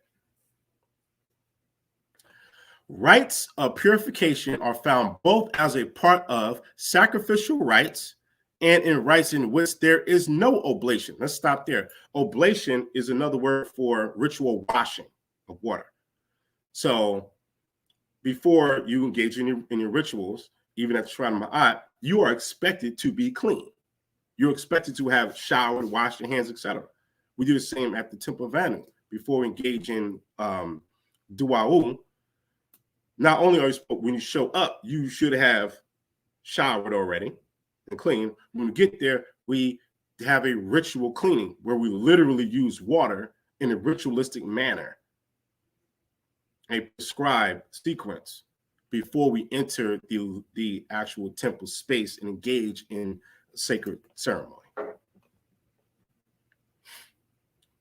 Rites of purification are found both as a part of sacrificial rites and in rites in which there is no oblation. Let's stop there. Oblation is another word for ritual washing of water. So before you engage in your rituals, even at the Shrine of Ma'at, you are expected to be clean. You're expected to have showered, washed your hands, etc. We do the same at the Temple of Anu. Before we engage in du'a'u, not only are you, when you show up, you should have showered already and clean. When we get there, we have a ritual cleaning where we literally use water in a ritualistic manner, a prescribed sequence before we enter the actual temple space and engage in sacred ceremony.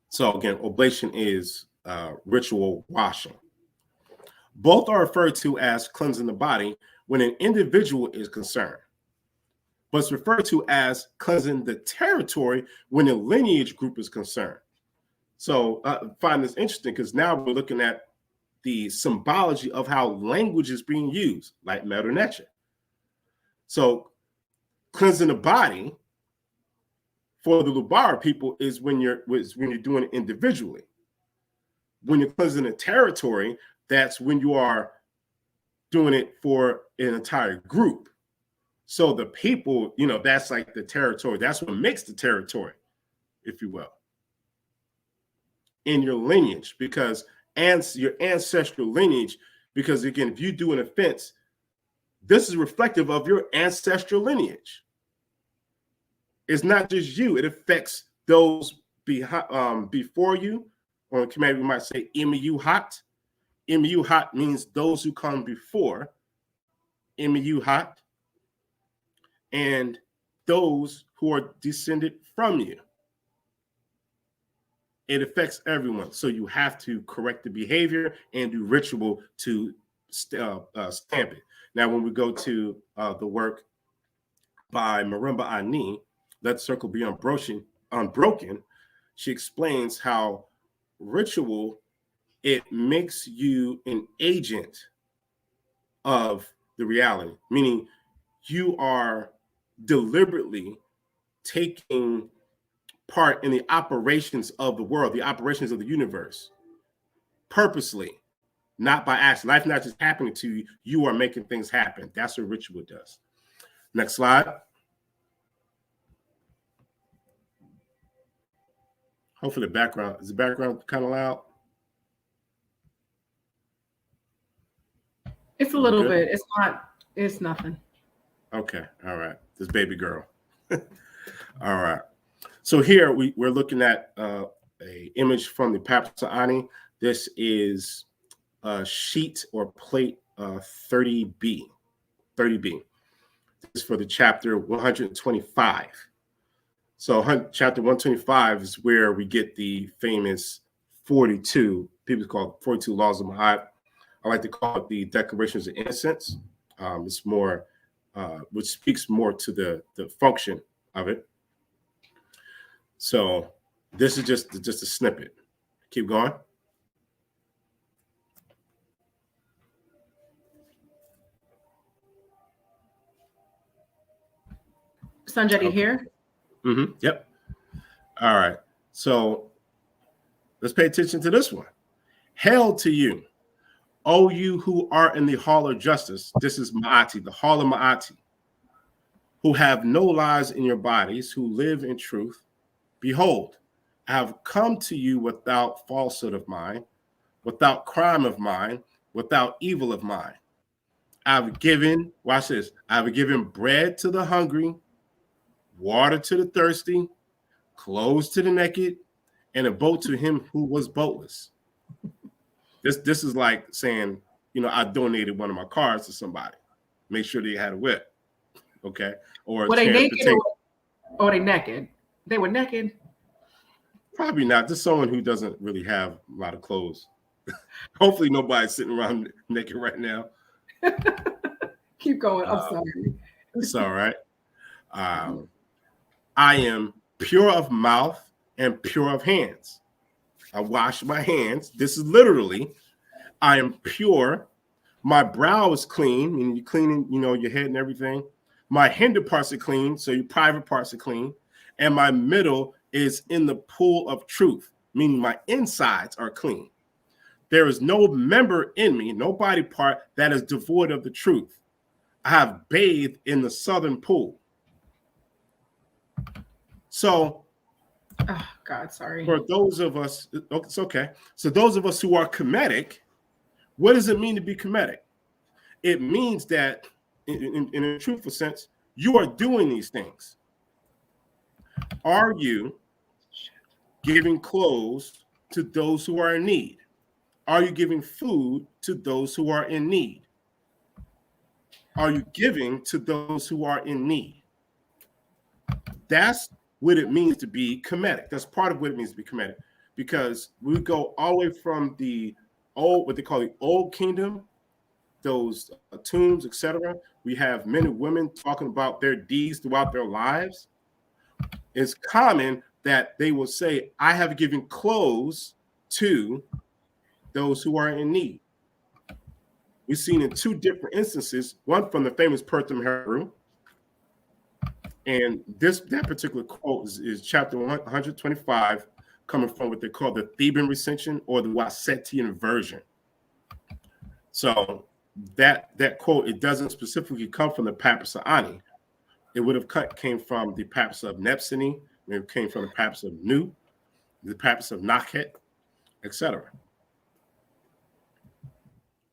So again, oblation is ritual washing. Both are referred to as cleansing the body when an individual is concerned, but it's referred to as cleansing the territory when a lineage group is concerned. So I find this interesting because now we're looking at the symbology of how language is being used, like Meruneche. So cleansing the body for the Lubara people is when you're doing it individually. When you're cleansing a territory, that's when you are doing it for an entire group. So the people, that's like the territory. That's what makes the territory, if you will, in your lineage, because your ancestral lineage, because again, if you do an offense, this is reflective of your ancestral lineage. It's not just you; it affects those before you. Or in Khmer, we might say "Emu Hot." Emu Hot means those who come before. Emu Hot, and those who are descended from you. It affects everyone. So you have to correct the behavior and do ritual to stamp it. Now, when we go to the work by Marimba Ani, Let Circle Be Unbroken, she explains how ritual, it makes you an agent of the reality, meaning you are deliberately taking part in the operations of the world, the operations of the universe, purposely, not by accident. Life not just happening to you, you are making things happen. That's what ritual does. Next slide. Hopefully is the background kind of loud? It's a little bit. It's nothing. Okay. All right. This baby girl. All right. So here we're looking at a image from the Papyrus of Ani. This is sheet or plate 30B. 30B. This is for the chapter 125. So chapter 125 is where we get the famous 42. People call it 42 Laws of Ma'at. I like to call it the Declarations of Innocence. It's more, which speaks more to the function of it. So this is just a snippet. Keep going. Sanjay, here? Mm-hmm. Yep. All right. So let's pay attention to this one. Hail to you, O you who are in the hall of justice. This is Ma'ati, the hall of Ma'ati, who have no lies in your bodies, who live in truth. Behold, I have come to you without falsehood of mine, without crime of mine, without evil of mine. I've given, watch this, I've given bread to the hungry, water to the thirsty, clothes to the naked, and a boat to him who was boatless. This is like saying, I donated one of my cars to somebody. Make sure they had a whip, okay? Or were they naked or they naked? They were naked? Probably not. Just someone who doesn't really have a lot of clothes. Hopefully nobody's sitting around naked right now. Keep going. I'm sorry. It's all right. I am pure of mouth and pure of hands. I wash my hands. This is literally, I am pure. My brow is clean, meaning you're cleaning, your head and everything. My hinder parts are clean, so your private parts are clean. And my middle is in the pool of truth, meaning my insides are clean. There is no member in me, no body part that is devoid of the truth. I have bathed in the southern pool. So, oh God, sorry. For those of us, it's okay. So those of us who are Kemetic, what does it mean to be Kemetic? It means that in a truthful sense, you are doing these things. Are you giving clothes to those who are in need? Are you giving food to those who are in need? Are you giving to those who are in need? That's what it means to be Kemetic. That's part of what it means to be Kemetic, because we go all the way from the old, what they call the old kingdom, those tombs, etc. We have men and women talking about their deeds throughout their lives. It's common that they will say, I have given clothes to those who are in need. We've seen in two different instances, one from the famous Pertham Heru, and that particular quote is chapter 125, coming from what they call the Theban recension or the Wasetian version. So that quote, it doesn't specifically come from the Papyrus of Ani. It would have came from the Papyrus of Nebseni, it came from the Papyrus of Nu, the Papyrus of Nakhet, etc.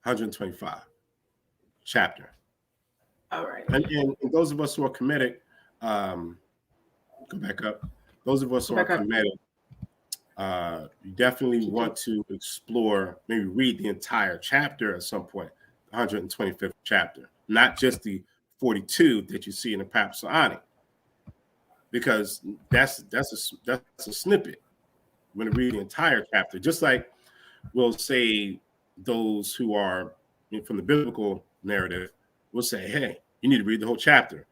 125 chapter. All right. And those of us who are committed, go back up. Those of us who are committed, you definitely want to explore, maybe read the entire chapter at some point, the 125th chapter, not just the 42 that you see in the Papsani, because that's a snippet. We're going to read the entire chapter, just like we'll say those who are from the biblical narrative will say, hey, you need to read the whole chapter.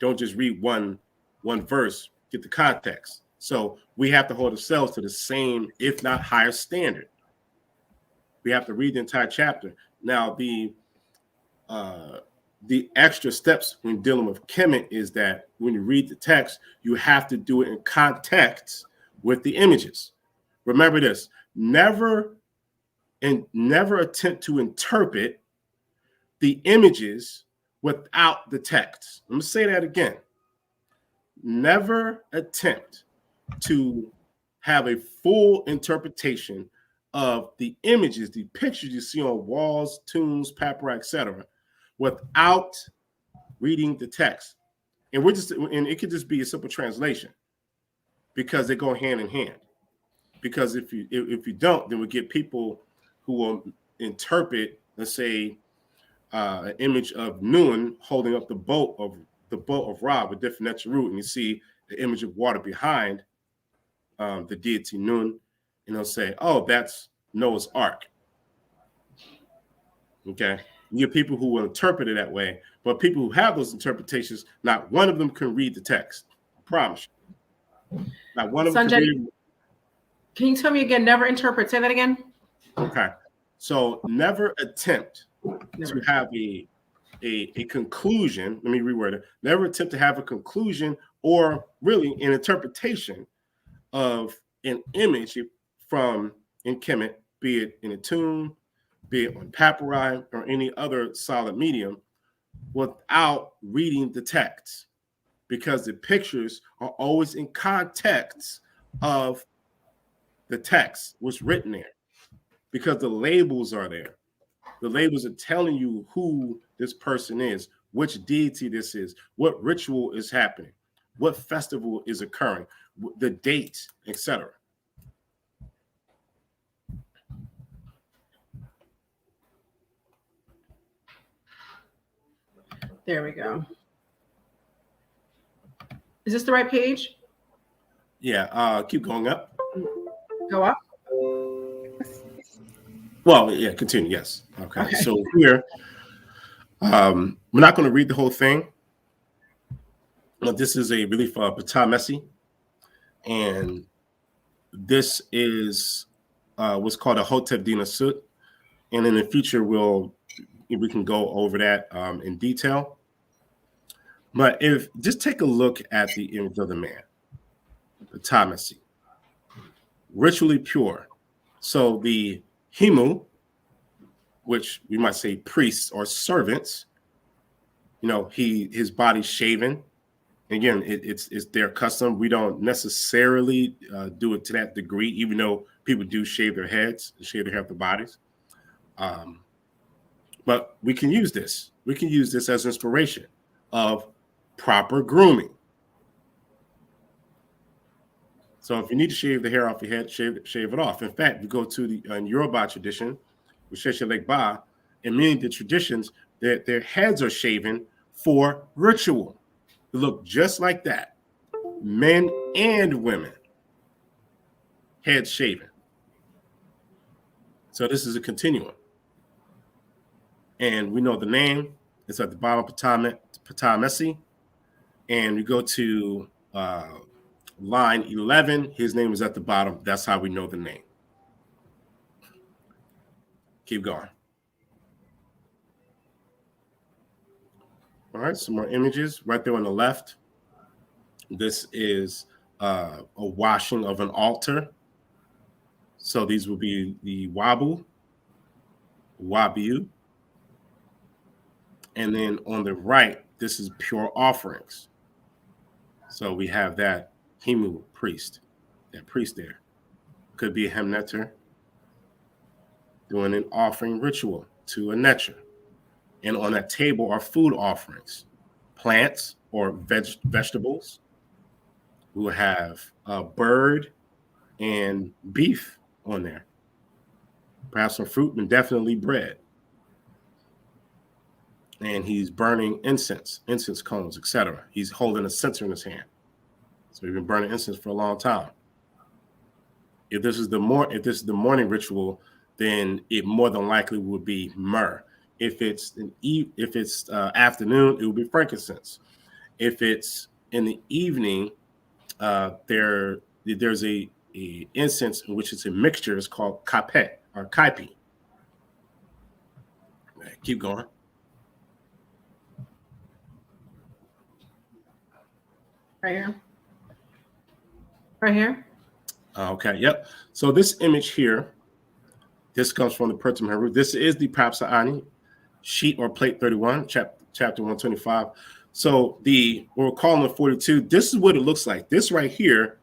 Don't just read one verse, get the context. So we have to hold ourselves to the same, if not higher standard. We have to read the entire chapter. Now, the extra steps when dealing with Kemet is that when you read the text, you have to do it in context with the images. Remember this, never attempt to interpret the images without the text. I'm going to say that again. Never attempt to have a full interpretation of the images, the pictures you see on walls, tombs, papyri, etc., without reading the text. And it could just be a simple translation, because they go hand in hand. Because if you don't, then we get people who will interpret, let's say, an image of Nun holding up the boat of Ra with different Netzeru, and you see the image of water behind the deity Nun, and they'll say, oh, that's Noah's Ark. Okay. You get people who will interpret it that way, but people who have those interpretations, not one of them can read the text. I promise you. Not one of them can read. Can you tell me again? Never interpret. Say that again. Okay. So never attempt to have a conclusion. Let me reword it. Never attempt to have a conclusion or really an interpretation of an image from in Kemet, be it in a tomb, be it on papyri or any other solid medium, without reading the text, because the pictures are always in context of the text, what's written there, because the labels are there. The labels are telling you who this person is, which deity this is, what ritual is happening, what festival is occurring, the date, etc. There we go. Is this the right page? Yeah, keep going up. Go up. Well, yeah, continue. Yes. Okay. So here, we're not going to read the whole thing. This is a relief of Ptah, and this is what's called a Hotep Dina Sut. And in the future, we can go over that in detail. But just take a look at the image of the man, Ptah, ritually pure. So the Himu, which we might say priests or servants, his body's shaven. Again, it's their custom. We don't necessarily do it to that degree, even though people do shave their heads, shave their hair off their bodies. But we can use this. We can use this as inspiration of proper grooming. So if you need to shave the hair off your head, shave it off. In fact, you go to the Yoruba tradition, with Sheshelekba, in many of the traditions, their heads are shaven for ritual. They look just like that. Men and women, heads shaven. So this is a continuum. And we know the name. It's at the bottom of Ptah. And we go to line 11. His name is at the bottom. That's how we know the name. Keep going. All right, some more images right there on the left. This is a washing of an altar. So these will be the Wabiu. And then on the right, this is pure offerings. So we have that Himu priest, that priest there. Could be a Hemneter doing an offering ritual. to a necher. And on that table are food offerings, plants or vegetables. We will have bird and beef on there. Perhaps some fruit and definitely bread. And he's burning incense cones, etc. He's holding a censer in his hand. So he's been burning incense for a long time. If this is the morning ritual, then it more than likely would be myrrh. If it's afternoon, it would be frankincense. If it's in the evening, there's a incense in which it's a mixture. It's called kapet or kaipi. Keep going. Right here. Right here. Okay. Yep. So this image here, this comes from the Pertum Heru. This is the Papsa'ani sheet or plate 31, chapter 125. So we're calling the 42. This is what it looks like. This right here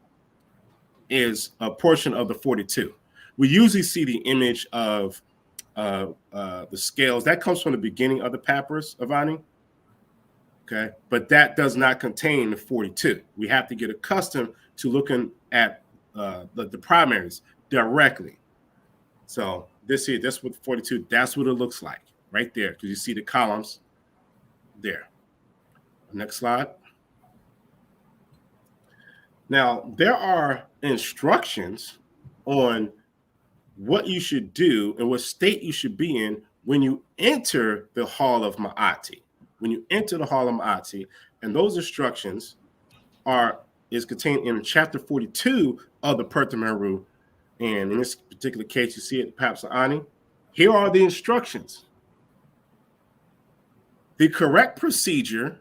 is a portion of the 42. We usually see the image of the scales. That comes from the beginning of the papyrus of Ani. Okay, but that does not contain the 42. We have to get accustomed to looking at the primaries directly. So this here, that's what the 42, that's what it looks like right there, because you see the columns there. Next slide. Now, there are instructions on what you should do and what state you should be in when you enter the Hall of Ma'ati. When you enter the Hall of Ma'ati, and those instructions is contained in chapter 42 of the Pertum Heru. And in this particular case, you see it, Papsa'ani. Here are the instructions. The correct procedure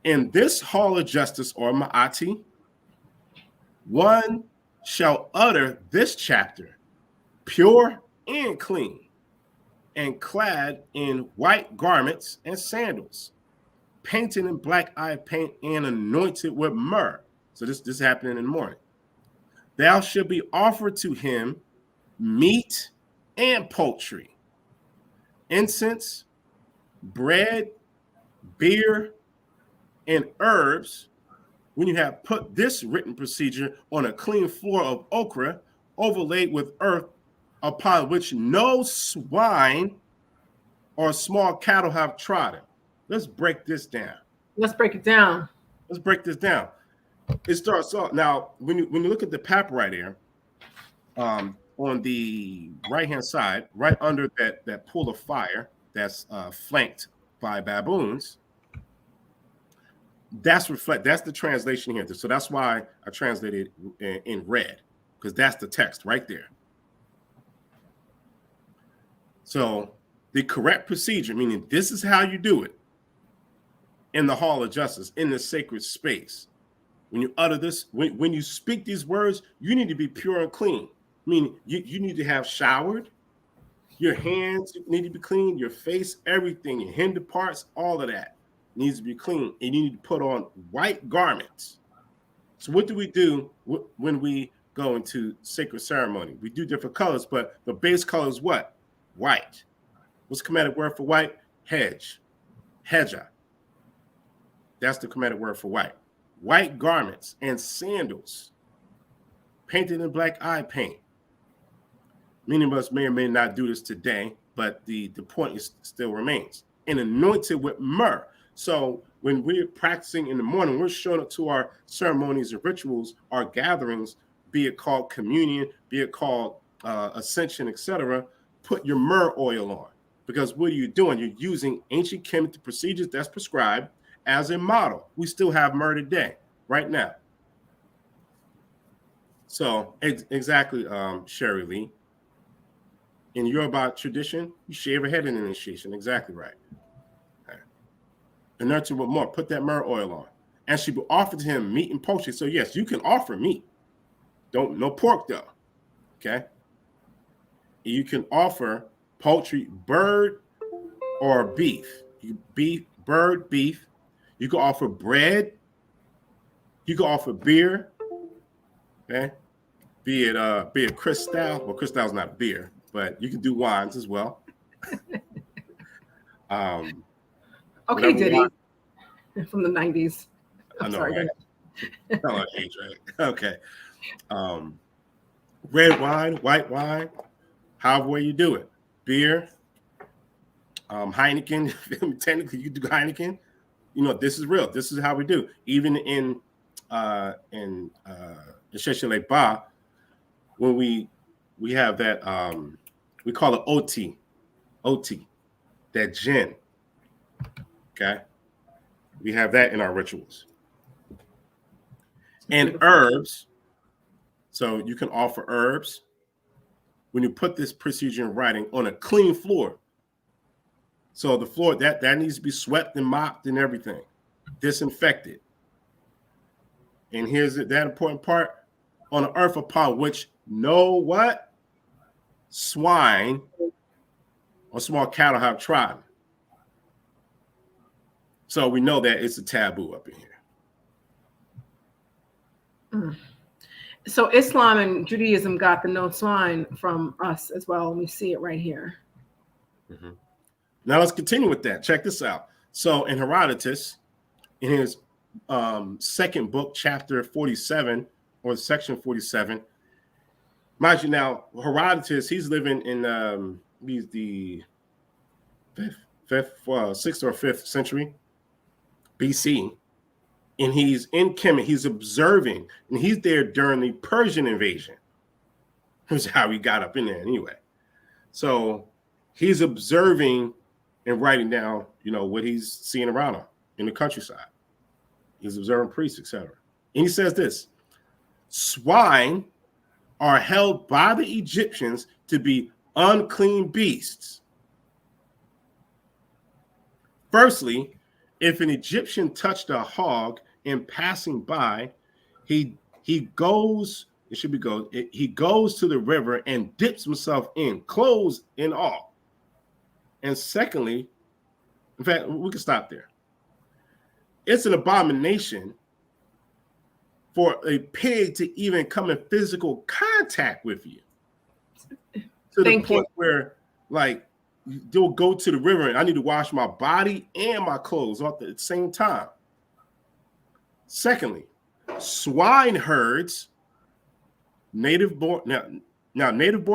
in this Hall of Justice or Ma'ati, one shall utter this chapter pure and clean, and clad in white garments and sandals, painted in black eye paint and anointed with myrrh. So this is happening in the morning. Thou shalt be offered to him meat and poultry, incense, bread, beer, and herbs. When you have put this written procedure on a clean floor of ochre, overlaid with earth, upon which no swine or small cattle have trodden. Let's break this down. Let's break it down. Let's break this down. It starts off now. When you look at the papyri there, on the right hand side, right under that pool of fire that's flanked by baboons, that's the translation here. So that's why I translated in red, because that's the text right there. So the correct procedure, meaning this is how you do it in the Hall of Justice, in the sacred space. When you utter this, when you speak these words, you need to be pure and clean. Meaning you need to have showered, your hands need to be clean, your face, everything, your hinder parts, all of that needs to be clean. And you need to put on white garments. So what do we do when we go into sacred ceremony? We do different colors, but the base color is what? White. What's the Kemetic word for white? Hedja. That's the Kemetic word for white. White garments and sandals, painted in black eye paint. Many of us may or may not do this today, but the point still remains. And anointed with myrrh. So when we're practicing in the morning, we're showing up to our ceremonies and rituals, our gatherings, be it called communion, be it called ascension, etc. Put your myrrh oil on, because what are you doing? You're using ancient chemical procedures that's prescribed as a model. We still have myrrh today, right now. So exactly, Sherry Lee. In Yoruba tradition, you shave your head in initiation. Exactly right. Okay. And nurture with more. Put that myrrh oil on, and she will offer to him meat and poultry. So yes, you can offer meat. No pork though. Okay. You can offer poultry, bird, or beef. Bird, beef. You can offer bread. You can offer beer. Okay. Be it Cristal. Well, Cristal's not beer, but you can do wines as well. Okay, whatever Diddy from the 90s. I I'm know, sorry. right? Tell our age, right? Okay. Red wine, white wine, however way you do it. Beer, Heineken. Technically, you do Heineken. You know, this is real. This is how we do. Even in the Sheshele Ba, when we have that, we call it OT, that gin. Okay, we have that in our rituals. And herbs. So you can offer herbs when you put this procedure in writing on a clean floor. So the floor that needs to be swept and mopped and everything, disinfected. And here's that important part: on the earth upon which no what? Swine or small cattle have trodden. So we know that it's a taboo up in here. So Islam and Judaism got the no swine from us as well. Let me see it right here. Mm-hmm. Now let's continue with that. Check this out. So in Herodotus, in his second book, chapter 47 or section 47, mind you now, Herodotus, he's living in he's the sixth or fifth century BC, and he's in Kemet. He's observing, and he's there during the Persian invasion. That's how he got up in there anyway. So he's observing and writing down, you know, what he's seeing around him in the countryside. He's observing priests, etc. And he says this: swine are held by the Egyptians to be unclean beasts. Firstly, if an Egyptian touched a hog in passing by, he goes, it should be goes, he goes to the river and dips himself in, clothes and all. And secondly, in fact, we can stop there. It's an abomination for a pig to even come in physical contact with you. To the point where, like, they'll go to the river and I need to wash my body and my clothes all at the same time. Secondly, swine herds, native-born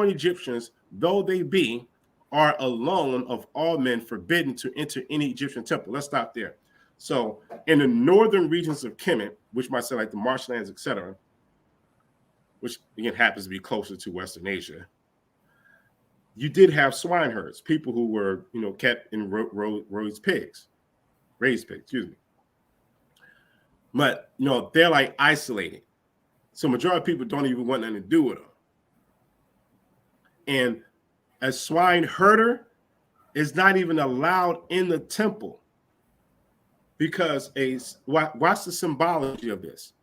Egyptians, though they be, are alone of all men forbidden to enter any Egyptian temple. Let's stop there. So in the northern regions of Kemet, which might say like the marshlands, etc., which again happens to be closer to Western Asia, you did have swine herds, people who were, you know, kept in raised pigs, excuse me. But, you know, they're like isolated. So majority of people don't even want nothing to do with them. And a swine herder is not even allowed in the temple because watch the symbology of this.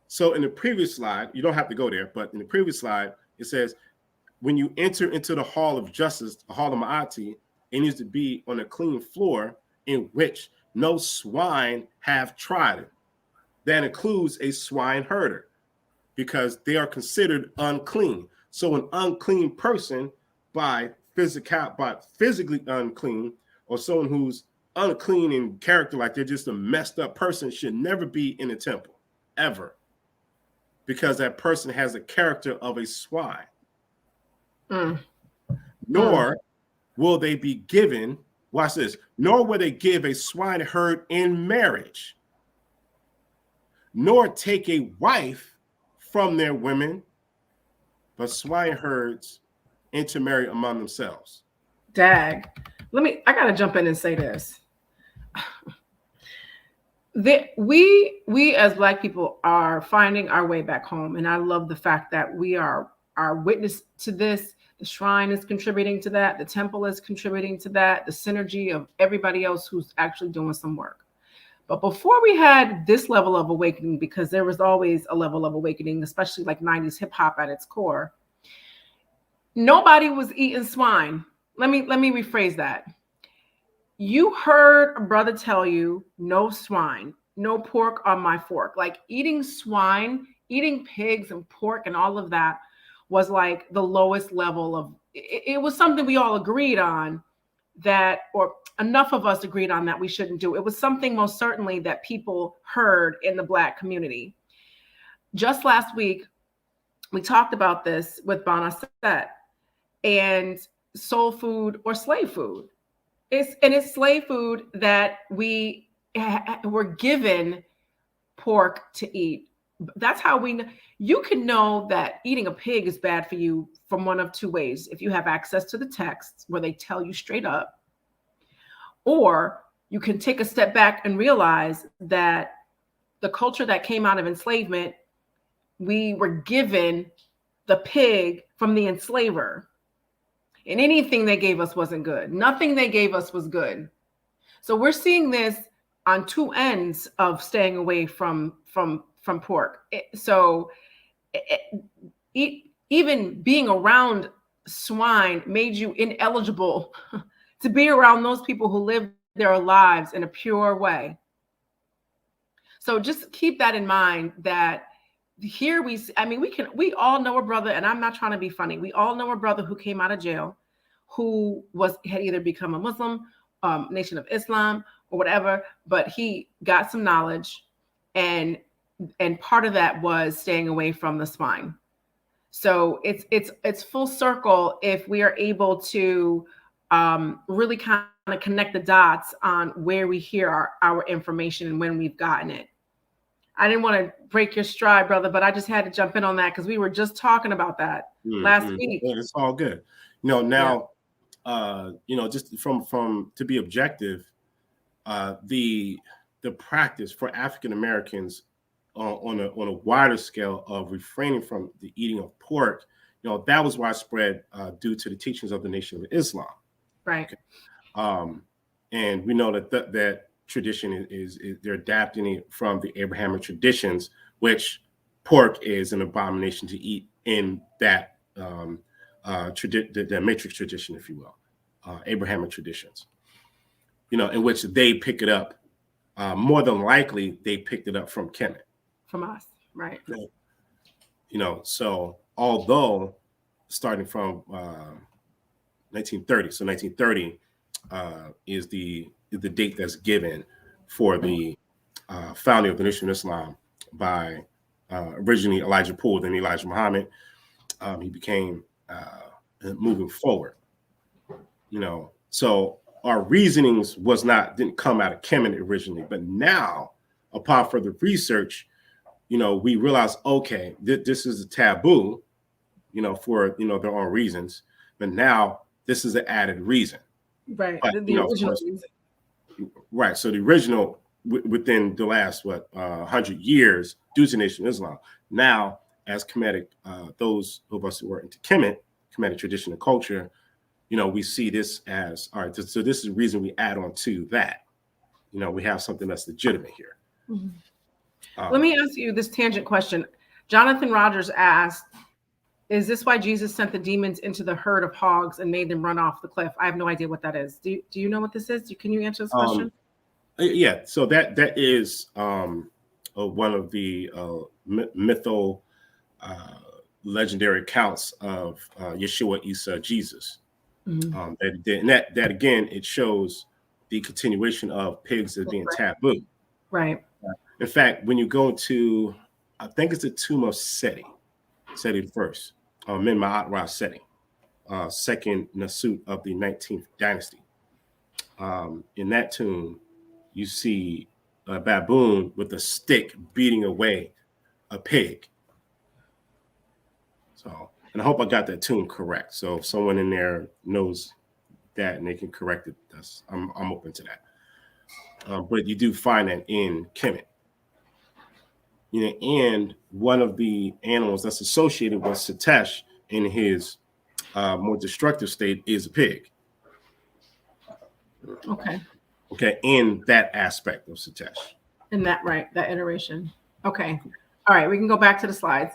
So in the previous slide, you don't have to go there, but in the previous slide, it says, when you enter into the hall of justice, the hall of Ma'ati, it needs to be on a clean floor in which no swine have trodden. That includes a swine herder because they are considered unclean. So an unclean person by physically unclean, or someone who's unclean in character, like they're just a messed up person, should never be in the temple, ever. Because that person has a character of a swine. Nor will they be given, watch this, nor will they give a swine herd in marriage, nor take a wife from their women, but swine herds intermarry among themselves. Dag. I gotta jump in and say this. We as Black people are finding our way back home, and I love the fact that we are witness to this. The shrine is contributing to that. The temple is contributing to that. The synergy of everybody else who's actually doing some work. But before we had this level of awakening, because there was always a level of awakening, especially like 90s hip hop at its core, nobody was eating swine. Let me rephrase that. You heard a brother tell you, no swine, no pork on my fork. Like eating swine, eating pigs and pork and all of that was like the lowest level of, it was something we all agreed on, that, or enough of us agreed on that we shouldn't do. It was something most certainly that people heard in the Black community. Just last week, we talked about this with Bonaset and soul food or slave food. It's slave food that we were given pork to eat. That's how you can know that eating a pig is bad for you from one of two ways. If you have access to the texts where they tell you straight up, or you can take a step back and realize that the culture that came out of enslavement, we were given the pig from the enslaver. And anything they gave us wasn't good. Nothing they gave us was good. So we're seeing this on two ends of staying away from pork. Even being around swine made you ineligible to be around those people who live their lives in a pure way. So just keep that in mind, that here we all know a brother, and I'm not trying to be funny. We all know a brother who came out of jail, who had either become a Muslim, Nation of Islam, or whatever, but he got some knowledge, and part of that was staying away from the swine. So it's full circle if we are able to really kind of connect the dots on where we hear our information and when we've gotten it. I didn't want to break your stride, brother, but I just had to jump in on that because we were just talking about that last week. It's all good. Now, just from to be objective, the practice for African Americans on a wider scale of refraining from the eating of pork, that was widespread due to the teachings of the Nation of Islam. Right. Okay. And we know that tradition is they're adapting it from the Abrahamic traditions, which pork is an abomination to eat in that the matrix tradition, if you will, Abrahamic traditions, in which they pick it up. More than likely, they picked it up from Kemet. From us, right? So although starting from 1930, so 1930 is the date that's given for the founding of the Nation of Islam by originally Elijah Poole, then Elijah Muhammad. He became moving forward. So our reasonings didn't come out of Kemet originally, but now upon further research, we realize, okay, this is a taboo, for their own reasons, but now this is an added reason. Right. But, the original reason. Right. So the original within the last 100 years due to Nation of Islam. Now, as Kemetic, those of us who are into Kemetic tradition and culture, we see this as, all right, so this is the reason we add on to that. We have something that's legitimate here. Mm-hmm. Let me ask you this tangent question. Jonathan Rogers asked, is this why Jesus sent the demons into the herd of hogs and made them run off the cliff? I have no idea what that is. Do you know what this is? Can you answer this question? Yeah, so that is one of the legendary accounts of Yeshua, Isa, Jesus. Mm-hmm. That again, it shows the continuation of pigs as being taboo. Right. In fact, when you go to, I think it's the tomb of Seti the first, Min Ma'at Ra Seti, second Nasut of the 19th dynasty. In that tomb, you see a baboon with a stick beating away a pig. So, and I hope I got that tomb correct. So if someone in there knows that and they can correct it, I'm open to that. But you do find that in Kemet. And one of the animals that's associated with Satesh in his more destructive state is a pig. Okay, in that aspect of Satesh. In that, right, that iteration. Okay. All right, we can go back to the slides.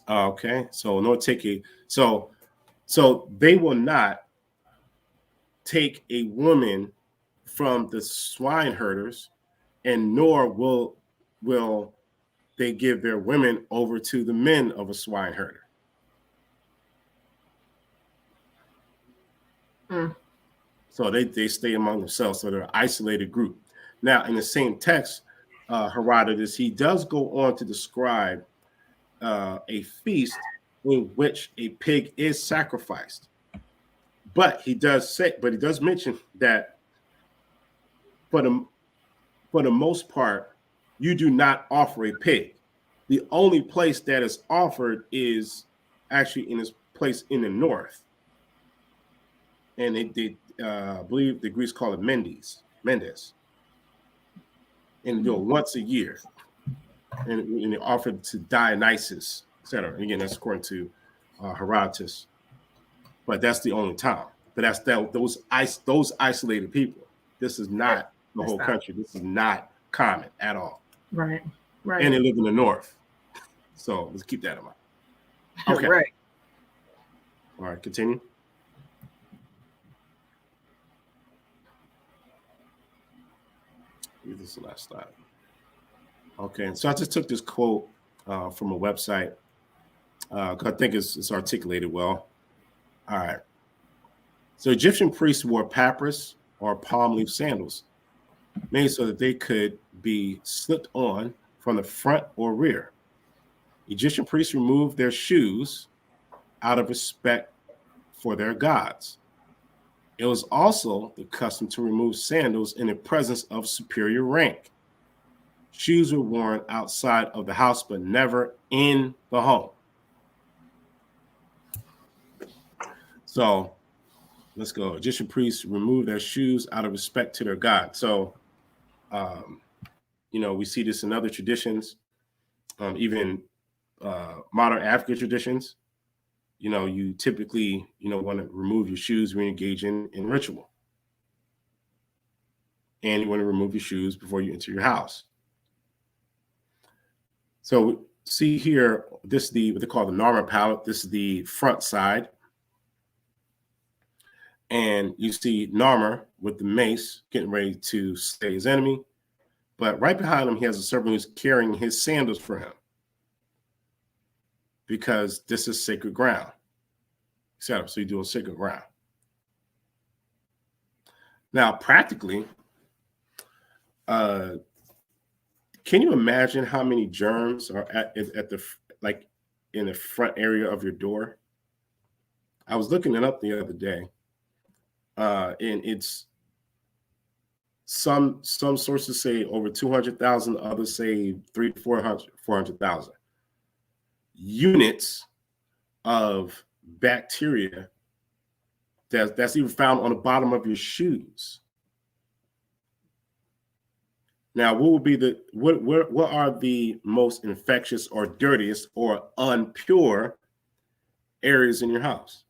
Okay, so no taking. So they will not take a woman from the swine herders, and nor will they give their women over to the men of a swine herder. So they stay among themselves. So they're an isolated group. Now, in the same text, Herodotus, he does go on to describe a feast in which a pig is sacrificed. But he does mention that for the most part, you do not offer a pig. The only place that is offered is actually in this place in the north. And I believe the Greeks call it Mendes. And they do it once a year. And they offer it to Dionysus, etc. And again, that's according to Herodotus. But that's the only time. But that's those isolated people. This is not the whole country. This is not common at all. Right. And they live in the north. So let's keep that in mind. Okay. Right. All right, continue. This is the last slide. Okay, so I just took this quote from a website because I think it's articulated well. All right. So Egyptian priests wore papyrus or palm leaf sandals made so that they could be slipped on from the front or rear. Egyptian priests removed their shoes out of respect for their gods. It was also the custom to remove sandals in the presence of superior rank. Shoes were worn outside of the house, but never in the home. So let's go. Egyptian priests removed their shoes out of respect to their god. So, we see this in other traditions, even modern African traditions. You typically, want to remove your shoes when you engage in ritual. And you want to remove your shoes before you enter your house. So see here, this is what they call the Narmer palette. This is the front side. And you see Narmer with the mace getting ready to slay his enemy. But right behind him, he has a servant who's carrying his sandals for him. Because this is sacred ground. So you do a sacred ground. Now, practically, can you imagine how many germs are at the in the front area of your door? I was looking it up the other day, and it's some sources say over 200,000, others say 300 to 400,000 units of bacteria that's even found on the bottom of your shoes. Now, what would be what are the most infectious or dirtiest or unpure areas in your house?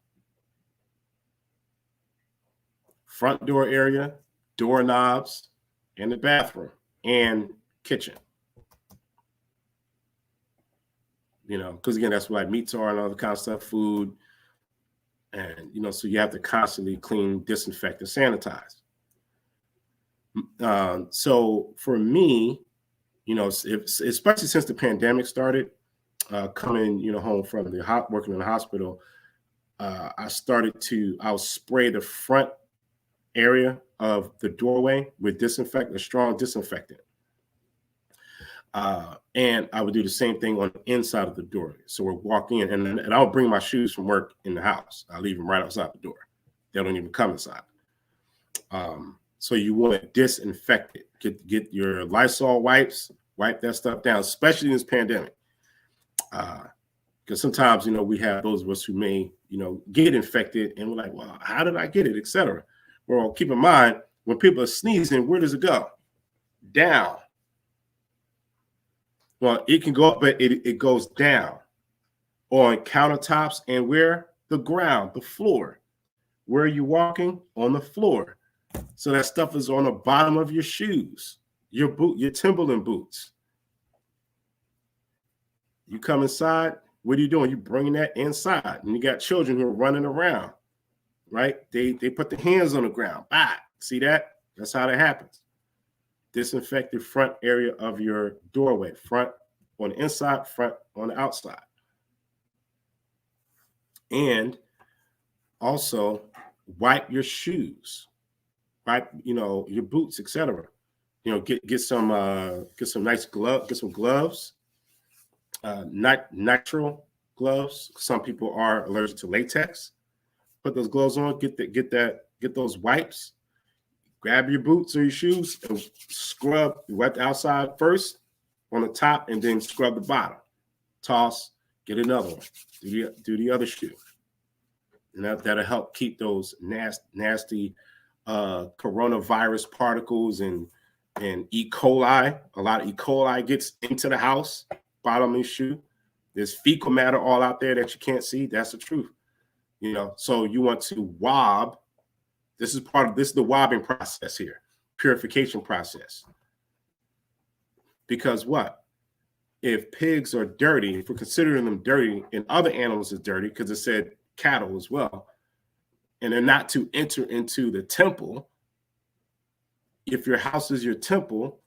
Front door area, doorknobs, and the bathroom and kitchen. Because again, that's what meats are and all the kind of stuff, food. And, so you have to constantly clean, disinfect, and sanitize. So for me, especially since the pandemic started, coming, home from working in the hospital, I'll spray the front area of the doorway with a strong disinfectant. And I would do the same thing on the inside of the door. So we're walking in, and I'll bring my shoes from work in the house. I leave them right outside the door. They don't even come inside. So you want to disinfect it. Get your Lysol wipes, wipe that stuff down, especially in this pandemic. Because sometimes, we have those of us who may, get infected, and we're like, well, how did I get it, etc. Well, keep in mind, when people are sneezing, where does it go? Down. Well, it can go up, but it goes down on countertops and where? The ground, the floor. Where are you walking? On the floor. So that stuff is on the bottom of your shoes, your Timberland boots. You come inside, what are you doing? You're bringing that inside. And you got children who are running around, right? They put their hands on the ground. See that? That's how that happens. Disinfect the front area of your doorway, front on the inside, front on the outside. And also, Wipe your shoes, wipe, your boots, etc. Get some nice gloves, get some gloves, not natural gloves. Some people are allergic to latex. Put those gloves on, get those wipes, grab your boots or your shoes and wipe the outside first on the top and then scrub the bottom. Toss, get another one, do the other shoe. And that'll help keep those nasty coronavirus particles and E. coli. A lot of E. coli gets into the house, bottom of the shoe. There's fecal matter all out there that you can't see. That's the truth. So you want to wob. This is the wobbing process here, purification process. Because what? If pigs are dirty, if we're considering them dirty and other animals is dirty, because it said cattle as well, and they're not to enter into the temple. If your house is your temple,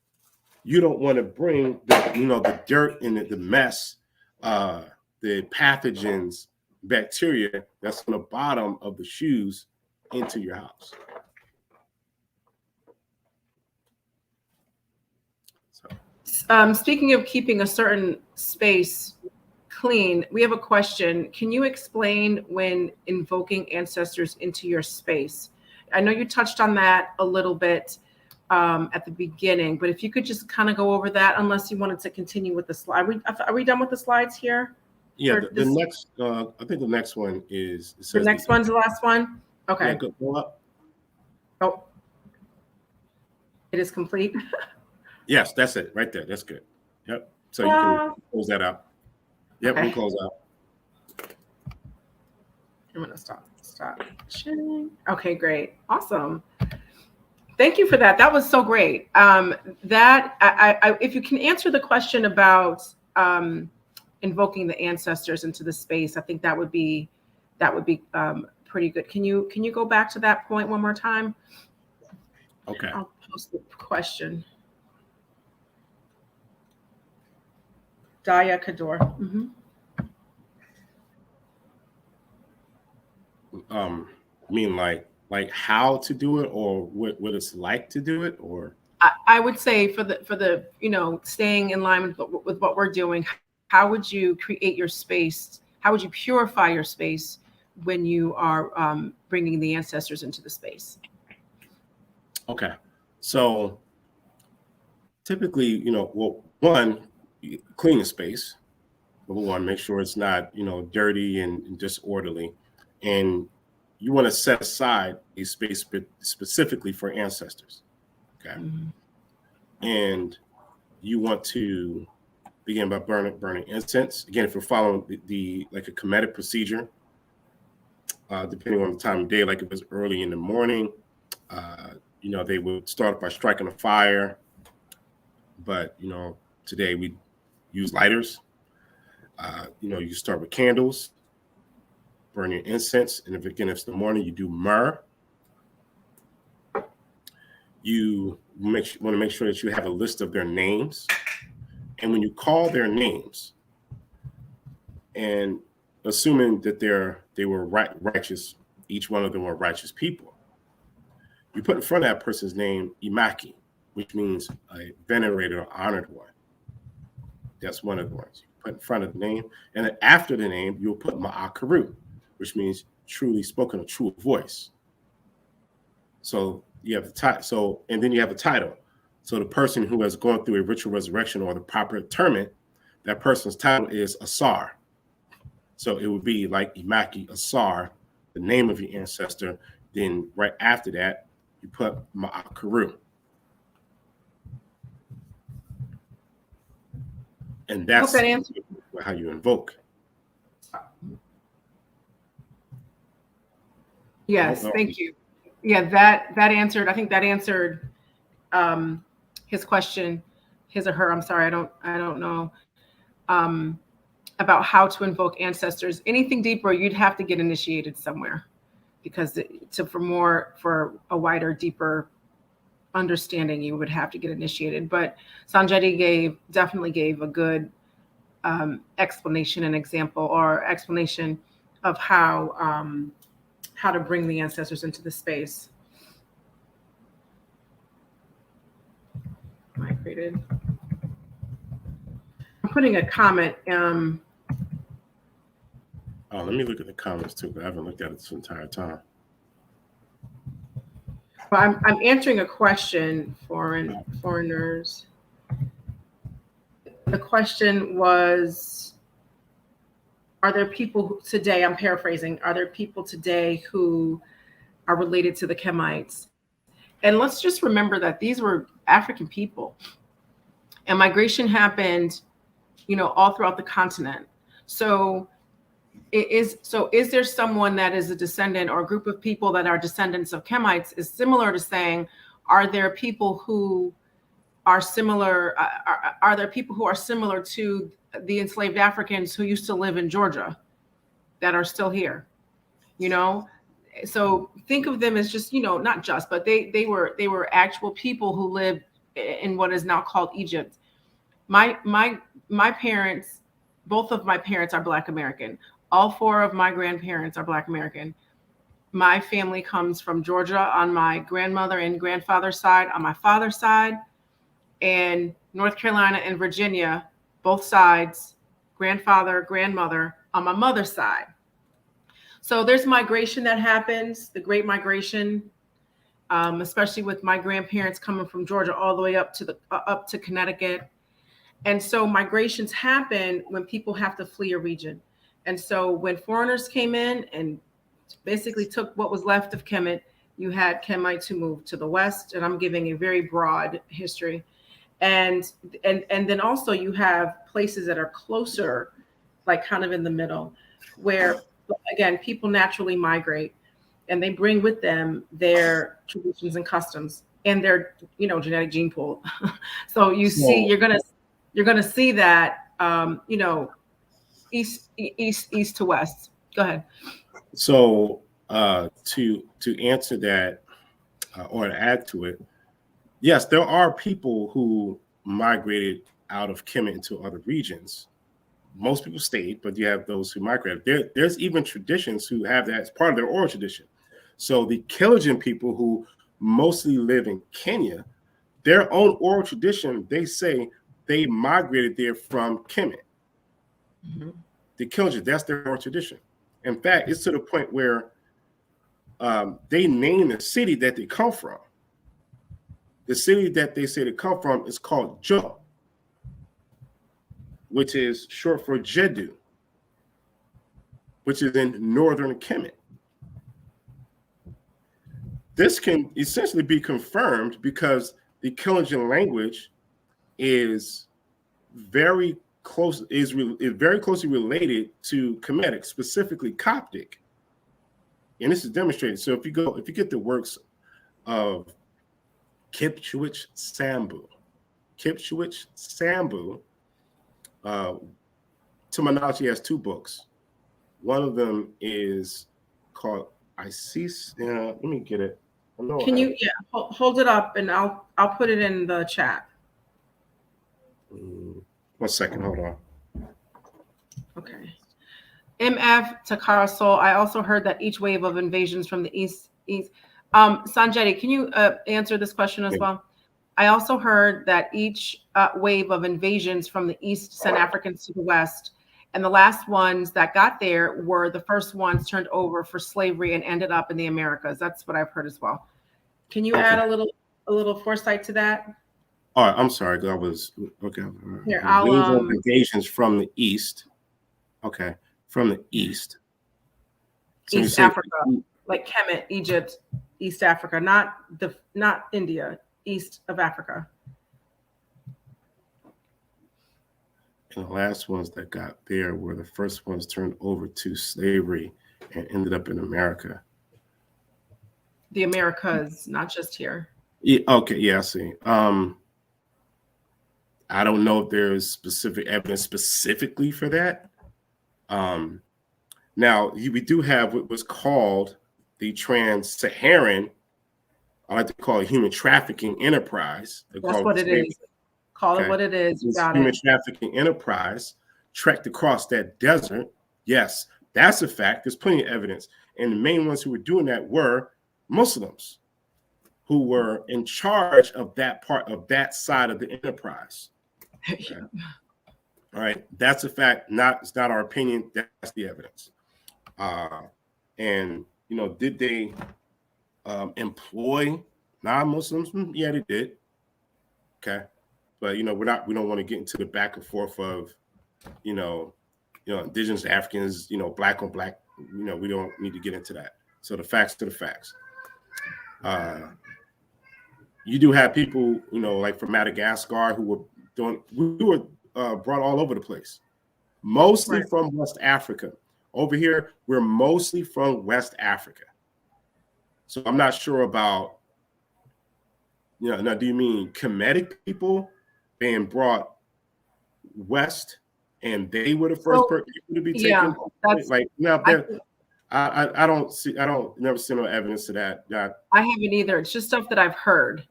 you don't want to bring the dirt and the mess, the pathogens, bacteria that's on the bottom of the shoes into your house. Speaking of keeping a certain space clean, we have a question. Can you explain when invoking ancestors into your space? I know you touched on that a little bit at the beginning, but if you could just kind of go over that, unless you wanted to continue with the slide. Are we done with the slides here? Yeah, the next, I think the next one is. The next one's the last one? Okay. Yeah, go up. Oh, it is complete. Yes, that's it right there. That's good. Yep. So you can close that out. Yep, okay. We can close out. I'm gonna stop sharing. Okay, great, awesome. Thank you for that. That was so great. If you can answer the question about invoking the ancestors into the space, I think that would be pretty good. Can you go back to that point one more time? Okay. I'll post the question. Daya Kador. Mm-hmm. Mean like how to do it, or what it's like to do it, or I would say for the staying in line with what we're doing, how would you create your space? How would you purify your space when you are bringing the ancestors into the space? Okay, so typically, one, clean the space. Number one, make sure it's not dirty and disorderly, and you want to set aside a space specifically for ancestors. Okay. Mm-hmm. And you want to begin by burning incense. Again, if you're following the like a Kemetic procedure, depending on the time of day, like if it's early in the morning, they would start by striking a fire. But, today we use lighters. You start with candles, burn your incense. And if it's the morning, you do myrrh. You want to make sure that you have a list of their names. And when you call their names, and assuming that they were righteous, each one of them were righteous people, you put in front of that person's name Imaki, which means a venerated or honored one. That's one of the ones you put in front of the name. And then after the name, you'll put Ma'akaru, which means truly spoken, a true voice. So you have the title. So, and then you have a title. So the person who has gone through a ritual resurrection or the proper interment, that person's title is Asar. So it would be like Imaki Asar, the name of your ancestor. Then right after that, you put Ma'akaru. And that's how you invoke. Yes, thank you. Yeah, that answered. I think that answered his question, his or her. I'm sorry, I don't know about how to invoke ancestors. Anything deeper, you'd have to get initiated somewhere, because for a wider, deeper understanding, you would have to get initiated. But Sanjeti definitely gave a good explanation and example, or explanation of how how to bring the ancestors into the space. Migrated. I'm putting a comment. Oh, let me look at the comments too. I haven't looked at it this entire time. Well, I'm answering a question, foreigners. The question was, are there people who, today, I'm paraphrasing, are there people today who are related to the Kemites? And let's just remember that these were African people. And migration happened, all throughout the continent. So is there someone that is a descendant or a group of people that are descendants of Kemites is similar to saying, are there people who are similar? Are there people who are similar to the enslaved Africans who used to live in Georgia that are still here? So think of them as just, not just, but they were actual people who lived in what is now called Egypt. My parents, both of my parents are Black American. All four of my grandparents are Black American. My family comes from Georgia on my grandmother and grandfather's side, on my father's side, and North Carolina and Virginia, both sides, grandfather, grandmother, on my mother's side. So there's migration that happens, the Great Migration, especially with my grandparents coming from Georgia all the way up to Connecticut. And so migrations happen when people have to flee a region. And so when foreigners came in and basically took what was left of Kemet, you had Kemites who moved to the west, and I'm giving a very broad history. And then also you have places that are closer, like kind of in the middle, where again people naturally migrate, and they bring with them their traditions and customs and their genetic gene pool. So you're gonna see that east to west. Go ahead. So to answer that or to add to it, yes, there are people who migrated out of Kemet into other regions. Most people stayed, but you have those who migrated. There's even traditions who have that as part of their oral tradition. So the Kalenjin people who mostly live in Kenya, their own oral tradition, they say they migrated there from Kemet. Mm-hmm. The Kalenjin, that's their oral tradition. In fact, it's to the point where they name the city that they come from. The city that they say they come from is called Jo, which is short for Jedu, which is in northern Kemet. This can essentially be confirmed because the Kalenjin language is very close, is very closely related to Kemetic, specifically Coptic. And this is demonstrated. So if you get the works of Kipchwich Sambu, to my knowledge, he has two books. One of them is called Isis. Let me get it. Can you hold it up and I'll put it in the chat. 1 second, hold on. Okay. MF Takara Soul. I also heard that each wave of invasions from the east. Sanjeti, can you answer this question as well? I also heard that each wave of invasions from the east sent Africans to the west, and the last ones that got there were the first ones turned over for slavery and ended up in the Americas. That's what I've heard as well. Can you add a little foresight to that? All right, I'm sorry. I was okay. Here, invasions from the east. Okay, from the east. So East Africa, like Kemet, Egypt, East Africa, not India, east of Africa. And the last ones that got there were the first ones turned over to slavery and ended up in America. The Americas, not just here. Yeah, okay, yeah, I see. I don't know if there's specific evidence specifically for that. Now, we do have what was called the Trans-Saharan, I like to call it human trafficking enterprise. That's what it is. Call it what it is. You got human trafficking enterprise trekked across that desert. Yes, That's a fact. There's plenty of evidence. And the main ones who were doing that were Muslims who were in charge of that part of that side of the enterprise. Okay. All right. That's a fact. It's not our opinion. That's the evidence. And, did they employ non-Muslims? Yeah, they did. Okay. But, we don't want to get into the back and forth of, indigenous Africans, black on black, we don't need to get into that. So the facts to the facts. You do have people, like from Madagascar who were brought all over the place, mostly from West Africa. Over here, we're mostly from West Africa. So I'm not sure about, now do you mean Kemetic people being brought west and they were the first person to be taken? Yeah, that's like, I don't never see no evidence to that. I haven't either. It's just stuff that I've heard.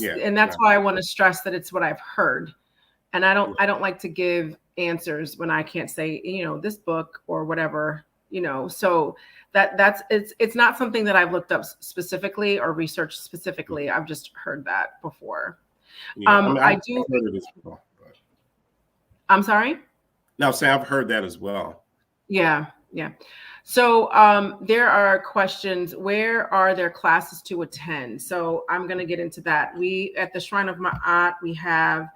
And that's why I want to stress that it's what I've heard. And I don't like to give answers when I can't say, this book or whatever, so it's not something that I've looked up specifically or researched specifically. I've just heard that before. I do. Heard it as well, but... I'm sorry? No, I've heard that as well. Yeah. So there are questions. Where are there classes to attend? So I'm going to get into that. We at the Shrine of Ma'at, we have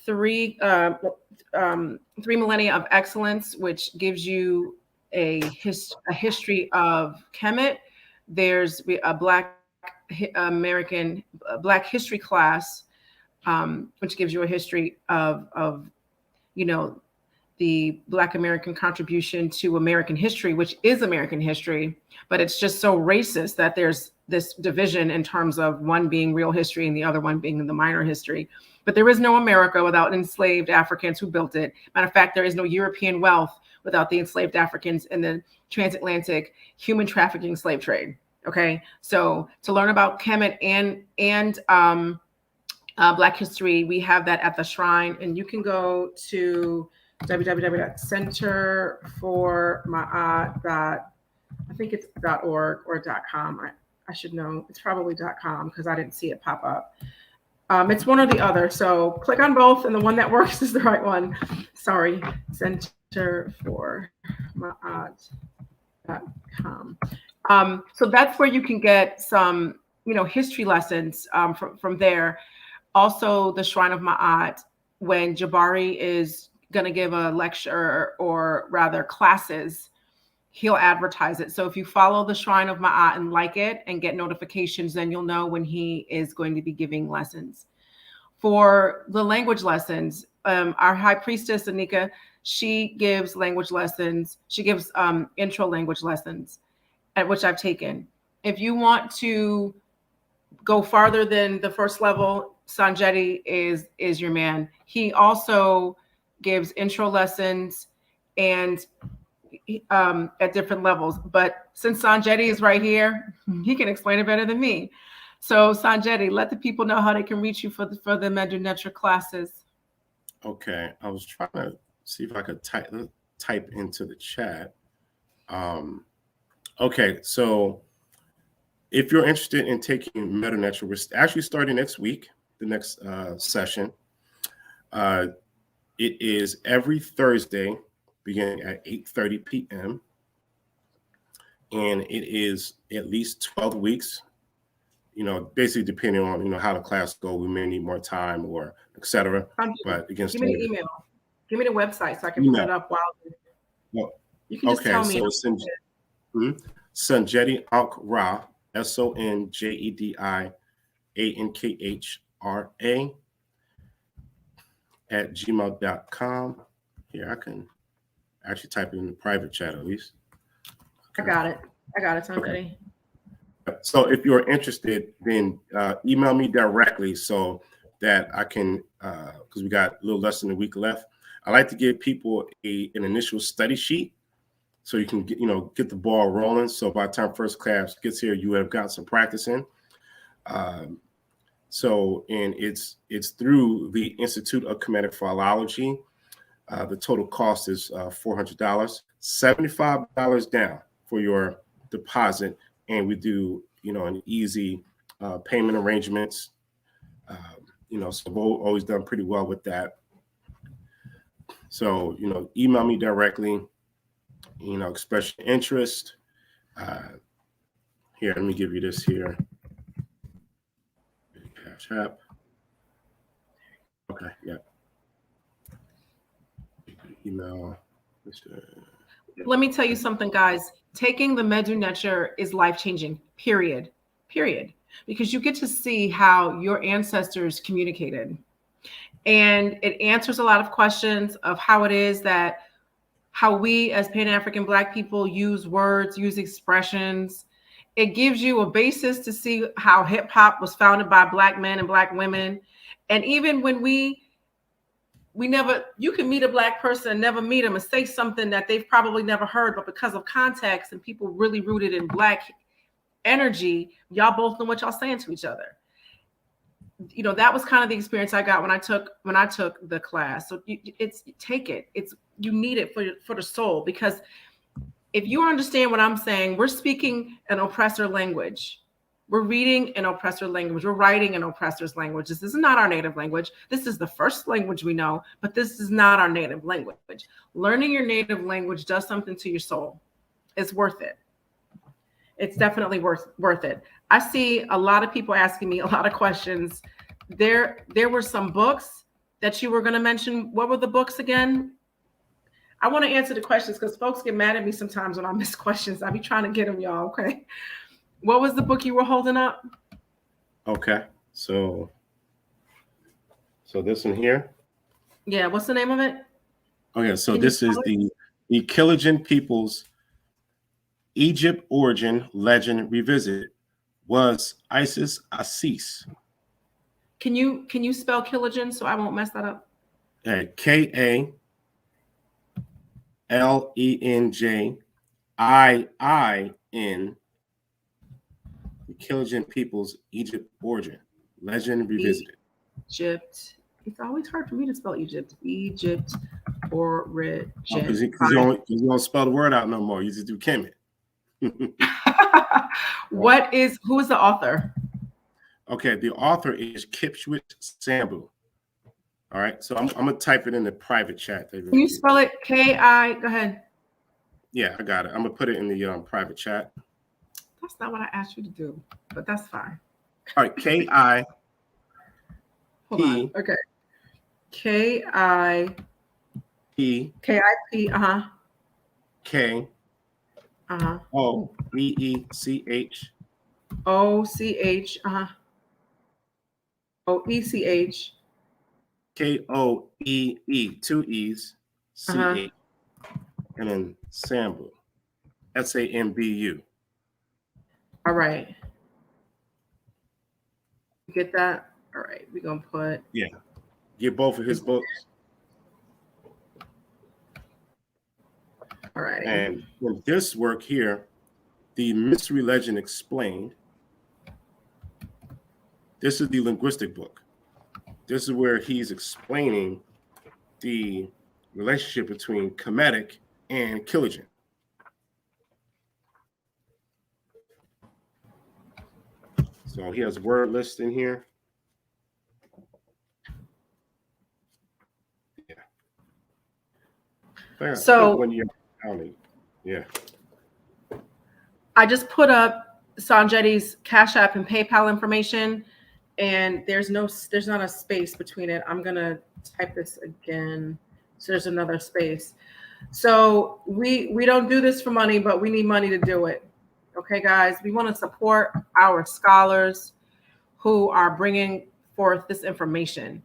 three millennia of excellence, which gives you a history of Kemet. There's a Black history class, which gives you a history of the Black American contribution to American history, which is American history, but it's just so racist that there's this division in terms of one being real history and the other one being the minor history. But there is no America without enslaved Africans who built it. Matter of fact, there is no European wealth without the enslaved Africans in the transatlantic human trafficking slave trade. Okay, so to learn about Kemet and Black history, we have that at the Shrine, and you can go to www.centerformaat.org or .com. I should know. It's probably .com because I didn't see it pop up. It's one or the other. So click on both, and the one that works is the right one. Sorry, centerformaat.com. So that's where you can get some, history lessons from there. Also, the Shrine of Ma'at, when Jabari is going to give a lecture or rather classes, he'll advertise it. So if you follow the Shrine of Ma'at and like it and get notifications, then you'll know when he is going to be giving lessons. For the language lessons, our high priestess, Anika, she gives language lessons. She gives intro language lessons, at which I've taken. If you want to go farther than the first level, Sanjeti is your man. He also gives intro lessons and at different levels. But since Sanjeti is right here, he can explain it better than me. So Sanjeti, let the people know how they can reach you for the Medu Netra classes. Okay, I was trying to see if I could type into the chat. Okay, so if you're interested in taking Medu Netra, we're actually starting next week, the next session. It is every Thursday, beginning at 8:30 p.m. And it is at least 12 weeks, basically depending on, how the class go, we may need more time or et cetera. But again, give me the email. Give me the website so I can put it up while you can just tell me. So Sanjeti Ankra, SONJEDIANKHRA at gmail.com. Here, I can actually type it in the private chat at least. Okay. I got it, Sanjeti. Okay. So if you're interested, then email me directly so that I can, because we got a little less than a week left. I like to give people an initial study sheet so you can get the ball rolling. So by the time first class gets here, you have got some practice in. So, and it's through the Institute of Kemetic Philology. The total cost is $400, $75 down for your deposit, and we do, an easy payment arrangements. So we've always done pretty well with that. So, email me directly, express your interest. Here, let me give you this here. Cash App. Okay, yeah. Email. Let me tell you something, guys. Taking the Medu Nature is life-changing, period. Because you get to see how your ancestors communicated. And it answers a lot of questions of how it is that how we as Pan-African Black people use words, use expressions. It gives you a basis to see how hip hop was founded by Black men and Black women. And even when you can meet a Black person and never meet them and say something that they've probably never heard, but because of context and people really rooted in Black energy, y'all both know what y'all saying to each other. That was kind of the experience I got when I took the class. So you need it for the soul, because if you understand what I'm saying, we're speaking an oppressor language. We're reading an oppressor language. We're writing an oppressor's language. This is not our native language. This is the first language we know, but this is not our native language. Learning your native language does something to your soul. It's worth it. It's definitely worth it. I see a lot of people asking me a lot of questions. There were some books that you were going to mention. What were the books again? I want to answer the questions because folks get mad at me sometimes when I miss questions. I be trying to get them, y'all. Okay. What was the book you were holding up? Okay. So this one here. Yeah. What's the name of it? Okay. So this is the Killigan People's Egypt Origin Legend Revisited. Was Isis Assis? Can you spell Killigan so I won't mess that up? KALENJIIN. The Killigan People's Egypt Origin Legend Revisited. Egypt. It's always hard for me to spell Egypt. Egypt Origin. Because you don't spell the word out no more. You just do Kemet. Who is the author? Okay, the author is Kipswich Sambu. All right, so I'm gonna type it in the private chat. Can you spell it? K-I. Go ahead. Yeah, I got it. I'm gonna put it in the private chat. That's not what I asked you to do, but that's fine. All right, K-I. Hold on. Okay. K-I-P. K-I-P. K. O-E-E-C-H. O-C-H. O-E-C-H. K-O-E-E. 2 E's. C-H. And then Sambu. S-A-M-B-U. All right. You get that? All right. We're going to put. Yeah. Get both of his books. All right. And in this work here, The Mystery Legend Explained, this is the linguistic book. This is where he's explaining the relationship between Kemetic and Killigan. So he has word lists in here. Yeah. So when you're counting, yeah. I just put up Sanjetti's Cash App and PayPal information, and there's not a space between it. I'm gonna type this again. So there's another space. So we don't do this for money, but we need money to do it. Okay, guys, we want to support our scholars who are bringing forth this information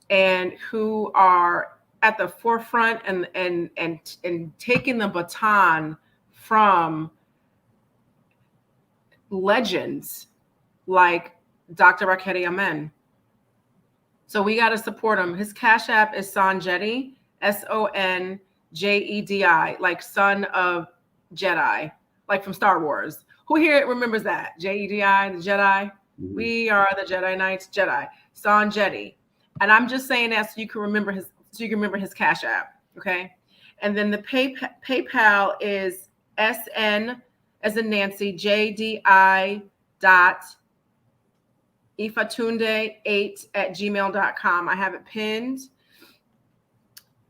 and who are at the forefront and taking the baton from legends like Dr. Raketi Amen. So we got to support him. His Cash App is Sonjedi, S-O-N-J-E-D-I, like son of Jedi, like from Star Wars. Who here remembers that? J-E-D-I, the Jedi? Mm-hmm. We are the Jedi Knights, Jedi. Sonjedi. And I'm just saying that so you can remember his. so you can remember his Cash App. Okay. And then the PayPal is SN as in Nancy, JDI dot ifatunde8@gmail.com. I have it pinned.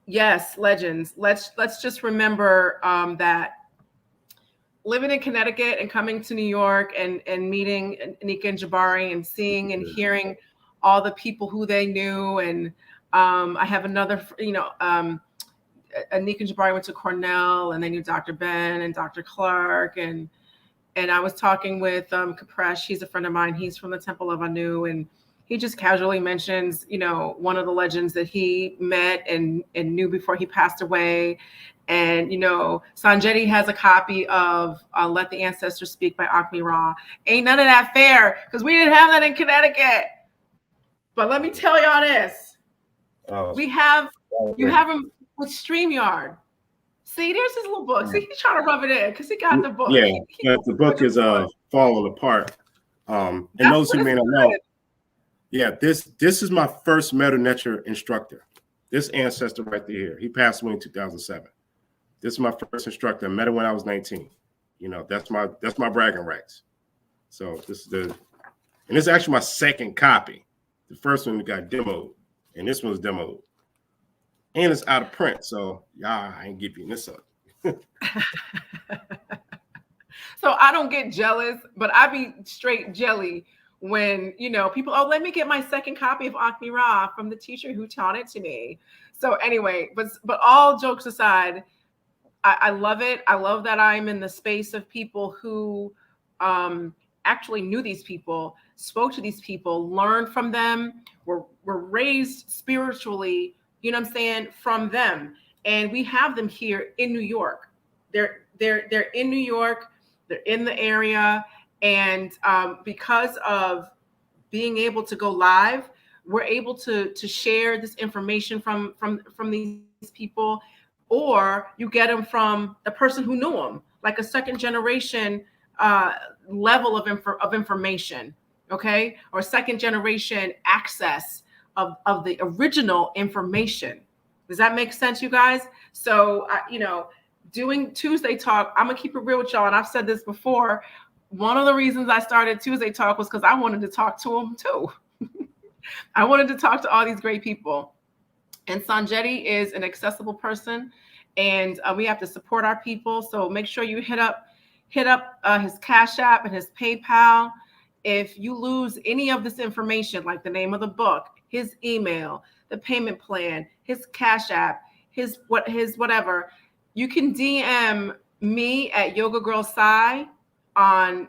Yes, legends. Let's just remember that living in Connecticut and coming to New York and meeting Anika and Jabari and seeing and hearing all the people who they knew. And I have another, Anika and Jabari went to Cornell and they knew Dr. Ben and Dr. Clark. And I was talking with Kapresh. He's a friend of mine. He's from the Temple of Anu. And he just casually mentions, one of the legends that he met and knew before he passed away. And, Sanjeti has a copy of Let the Ancestors Speak by Akmi Ra. Ain't none of that fair because we didn't have that in Connecticut. But let me tell y'all this. You have him with StreamYard. See, there's his little book. See, he's trying to rub it in because he got the book. Yeah, the book is falling apart. And those who may not know, this is my first Metal Nature instructor. This ancestor right there, he passed away in 2007. This is my first instructor. I met him when I was 19. That's my bragging rights. So this is actually my second copy. The first one got demoed, and this one's demoed. And it's out of print, so I ain't giving this up. So I don't get jealous, but I be straight jelly when, people, let me get my second copy of Akmi Ra from the teacher who taught it to me. So anyway, but all jokes aside, I love it. I love that I'm in the space of people who actually knew these people, spoke to these people, learned from them, were raised spiritually, from them. And we have them here in New York. They're in New York. They're in the area. And because of being able to go live, we're able to share this information from these people, or you get them from the person who knew them, like a second generation level of information, okay? Or second generation access of the original information. Does that make sense, you guys? So, doing Tuesday Talk, I'm gonna keep it real with y'all. And I've said this before. One of the reasons I started Tuesday Talk was because I wanted to talk to them too. I wanted to talk to all these great people. And Sanjeti is an accessible person, and we have to support our people. So make sure you hit up his Cash App and his PayPal. If you lose any of this information, like the name of the book, his email, the payment plan, his Cash App, his whatever, you can DM me at Yoga Girl Sai on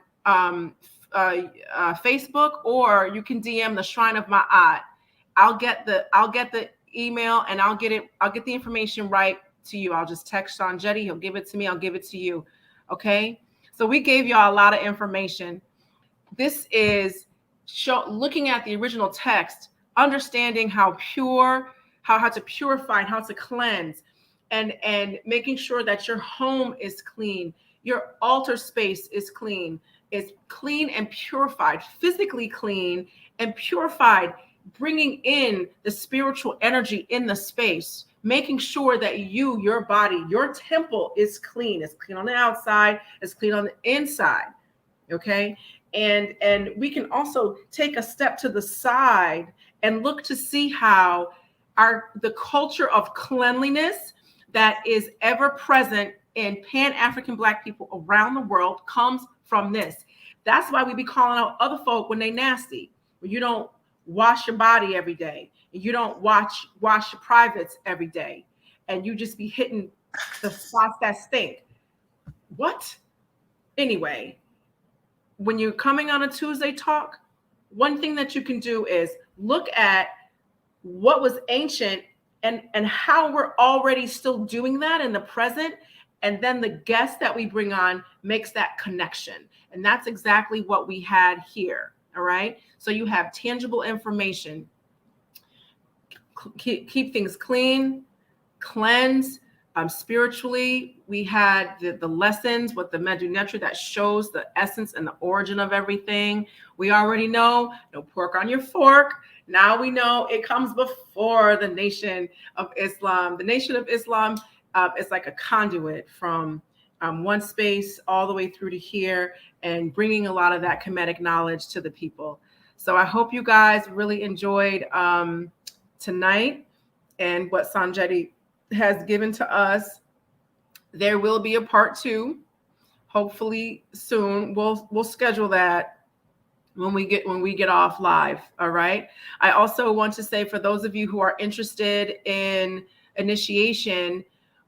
Facebook, or you can DM the Shrine of Ma'at. I'll get the email and I'll get the information right to you. I'll just text Sanjeti. He'll give it to me. I'll give it to you. Okay. So we gave y'all a lot of information. This is looking at the original text, understanding how to purify and how to cleanse, and making sure that your home is clean, your altar space is clean. It's clean and purified, physically clean and purified, bringing in the spiritual energy in the space, making sure that your body, your temple is clean. It's clean on the outside, it's clean on the inside. Okay. And we can also take a step to the side and look to see how the culture of cleanliness that is ever present in Pan-African Black people around the world comes from this. That's why we be calling out other folk when they nasty. When you don't wash your body every day, and you don't wash your privates every day, and you just be hitting the spots that stink. What? Anyway, when you're coming on a Tuesday Talk, one thing that you can do is look at what was ancient and how we're already still doing that in the present. And then the guest that we bring on makes that connection. And that's exactly what we had here. All right. So you have tangible information. Keep things clean, cleanse. Spiritually, we had the lessons with the Medu Netra that shows the essence and the origin of everything. We already know no pork on your fork, Now we know it comes before the Nation of Islam. The Nation of Islam is like a conduit from one space all the way through to here, and bringing a lot of that Kemetic knowledge to the people. So I hope you guys really enjoyed tonight and what Sanjeti has given to us. There will be a part 2, hopefully soon. We'll schedule that when we get off live. All right. I also want to say, for those of you who are interested in initiation,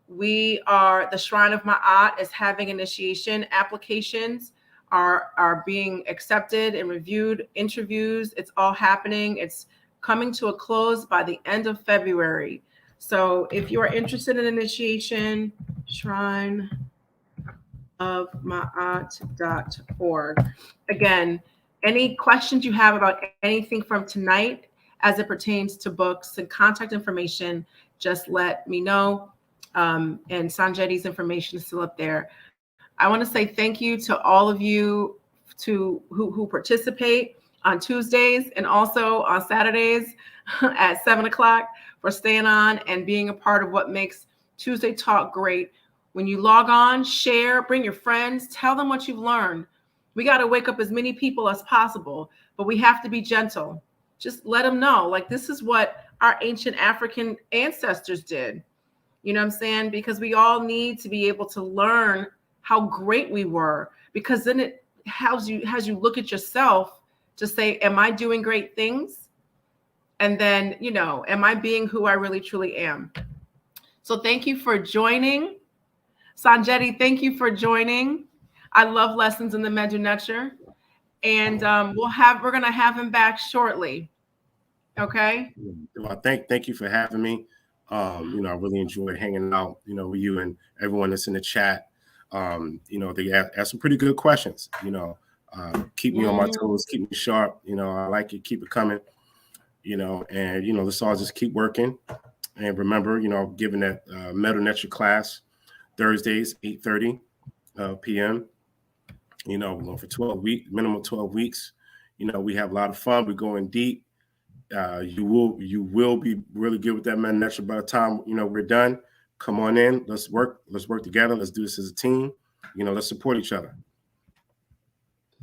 the Shrine of Ma'at is having initiation. Applications are being accepted and reviewed. Interviews, it's all happening. It's coming to a close by the end of February. So if you are interested in initiation, shrineofma'at.org. Again, any questions you have about anything from tonight as it pertains to books and contact information, just let me know. And Sanjeti's information is still up there. I want to say thank you to all of you who participate on Tuesdays and also on Saturdays at 7 o'clock for staying on and being a part of what makes Tuesday Talk great. When you log on, share, bring your friends, tell them what you've learned. We got to wake up as many people as possible, but we have to be gentle. Just let them know, like, this is what our ancient African ancestors did. You know what I'm saying? Because we all need to be able to learn how great we were, because then it has you look at yourself to say, am I doing great things? And then, am I being who I really truly am? So thank you for joining. Sanjeti, thank you for joining. I love lessons in the Medu Netter, and we're gonna have him back shortly. Okay. Well, thank you for having me. I really enjoyed hanging out, with you and everyone that's in the chat. They ask some pretty good questions. Keep me on my toes, keep me sharp. I like it. Keep it coming. And let's all just keep working. And remember, giving that Medu Netter class Thursdays, 8:30 p.m. We're going for 12 weeks, minimum 12 weeks. We have a lot of fun. We're going deep. You will be really good with that Medu Netter by the time we're done. Come on in. Let's work together. Let's do this as a team. Let's support each other.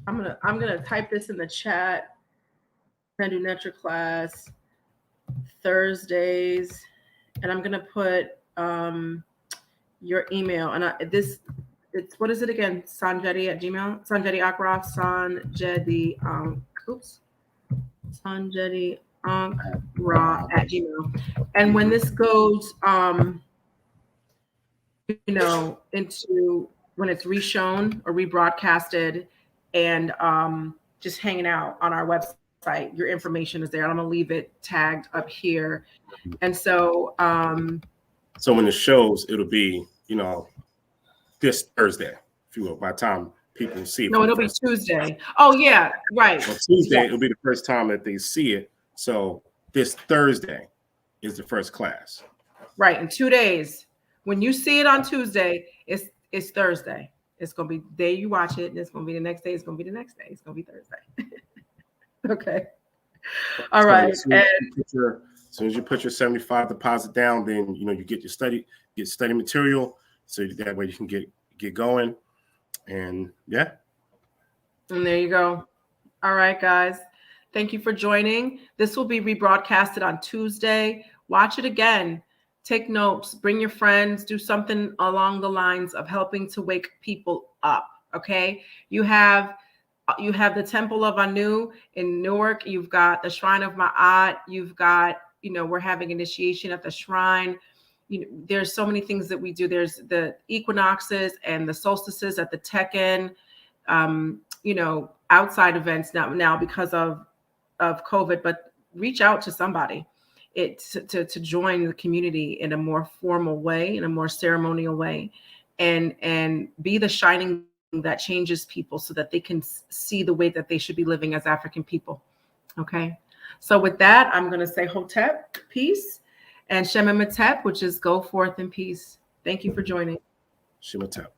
I'm gonna type this in the chat. Medu Netter class Thursdays, and I'm gonna put your email, and it's what is it again? Sanjeti at Gmail. Sanjeti Akraf. Sanjeti Ankra at Gmail. And when this goes into when it's reshown or rebroadcasted and just hanging out on our website, your information is there. I'm gonna leave it tagged up here. And so so when it shows, it'll be this Thursday, if you will, by the time people see it. No, it'll be Tuesday. Oh yeah, right. Well, Tuesday, It'll be the first time that they see it. So this Thursday is the first class. Right, in 2 days. When you see it on Tuesday, it's Thursday. It's gonna be the day you watch it, and it's gonna be the next day. It's gonna be the next day. It's gonna be Thursday. Okay. All right. As soon as you put your 75 deposit down, then you get study material, so that way you can get going. And yeah. And there you go. All right, guys. Thank you for joining. This will be rebroadcasted on Tuesday. Watch it again. Take notes. Bring your friends. Do something along the lines of helping to wake people up. Okay. You have the Temple of Anu in Newark. You've got the Shrine of Ma'at. You've got, we're having initiation at the shrine. There's so many things that we do. There's the equinoxes and the solstices at the Tekken, outside events now because of COVID, but reach out to somebody to join the community in a more formal way, in a more ceremonial way, and be the shining that changes people so that they can see the way that they should be living as African people. Okay. So with that, I'm going to say Hotep, peace, and Shema Matep, which is go forth in peace. Thank you for joining. Shema Matep.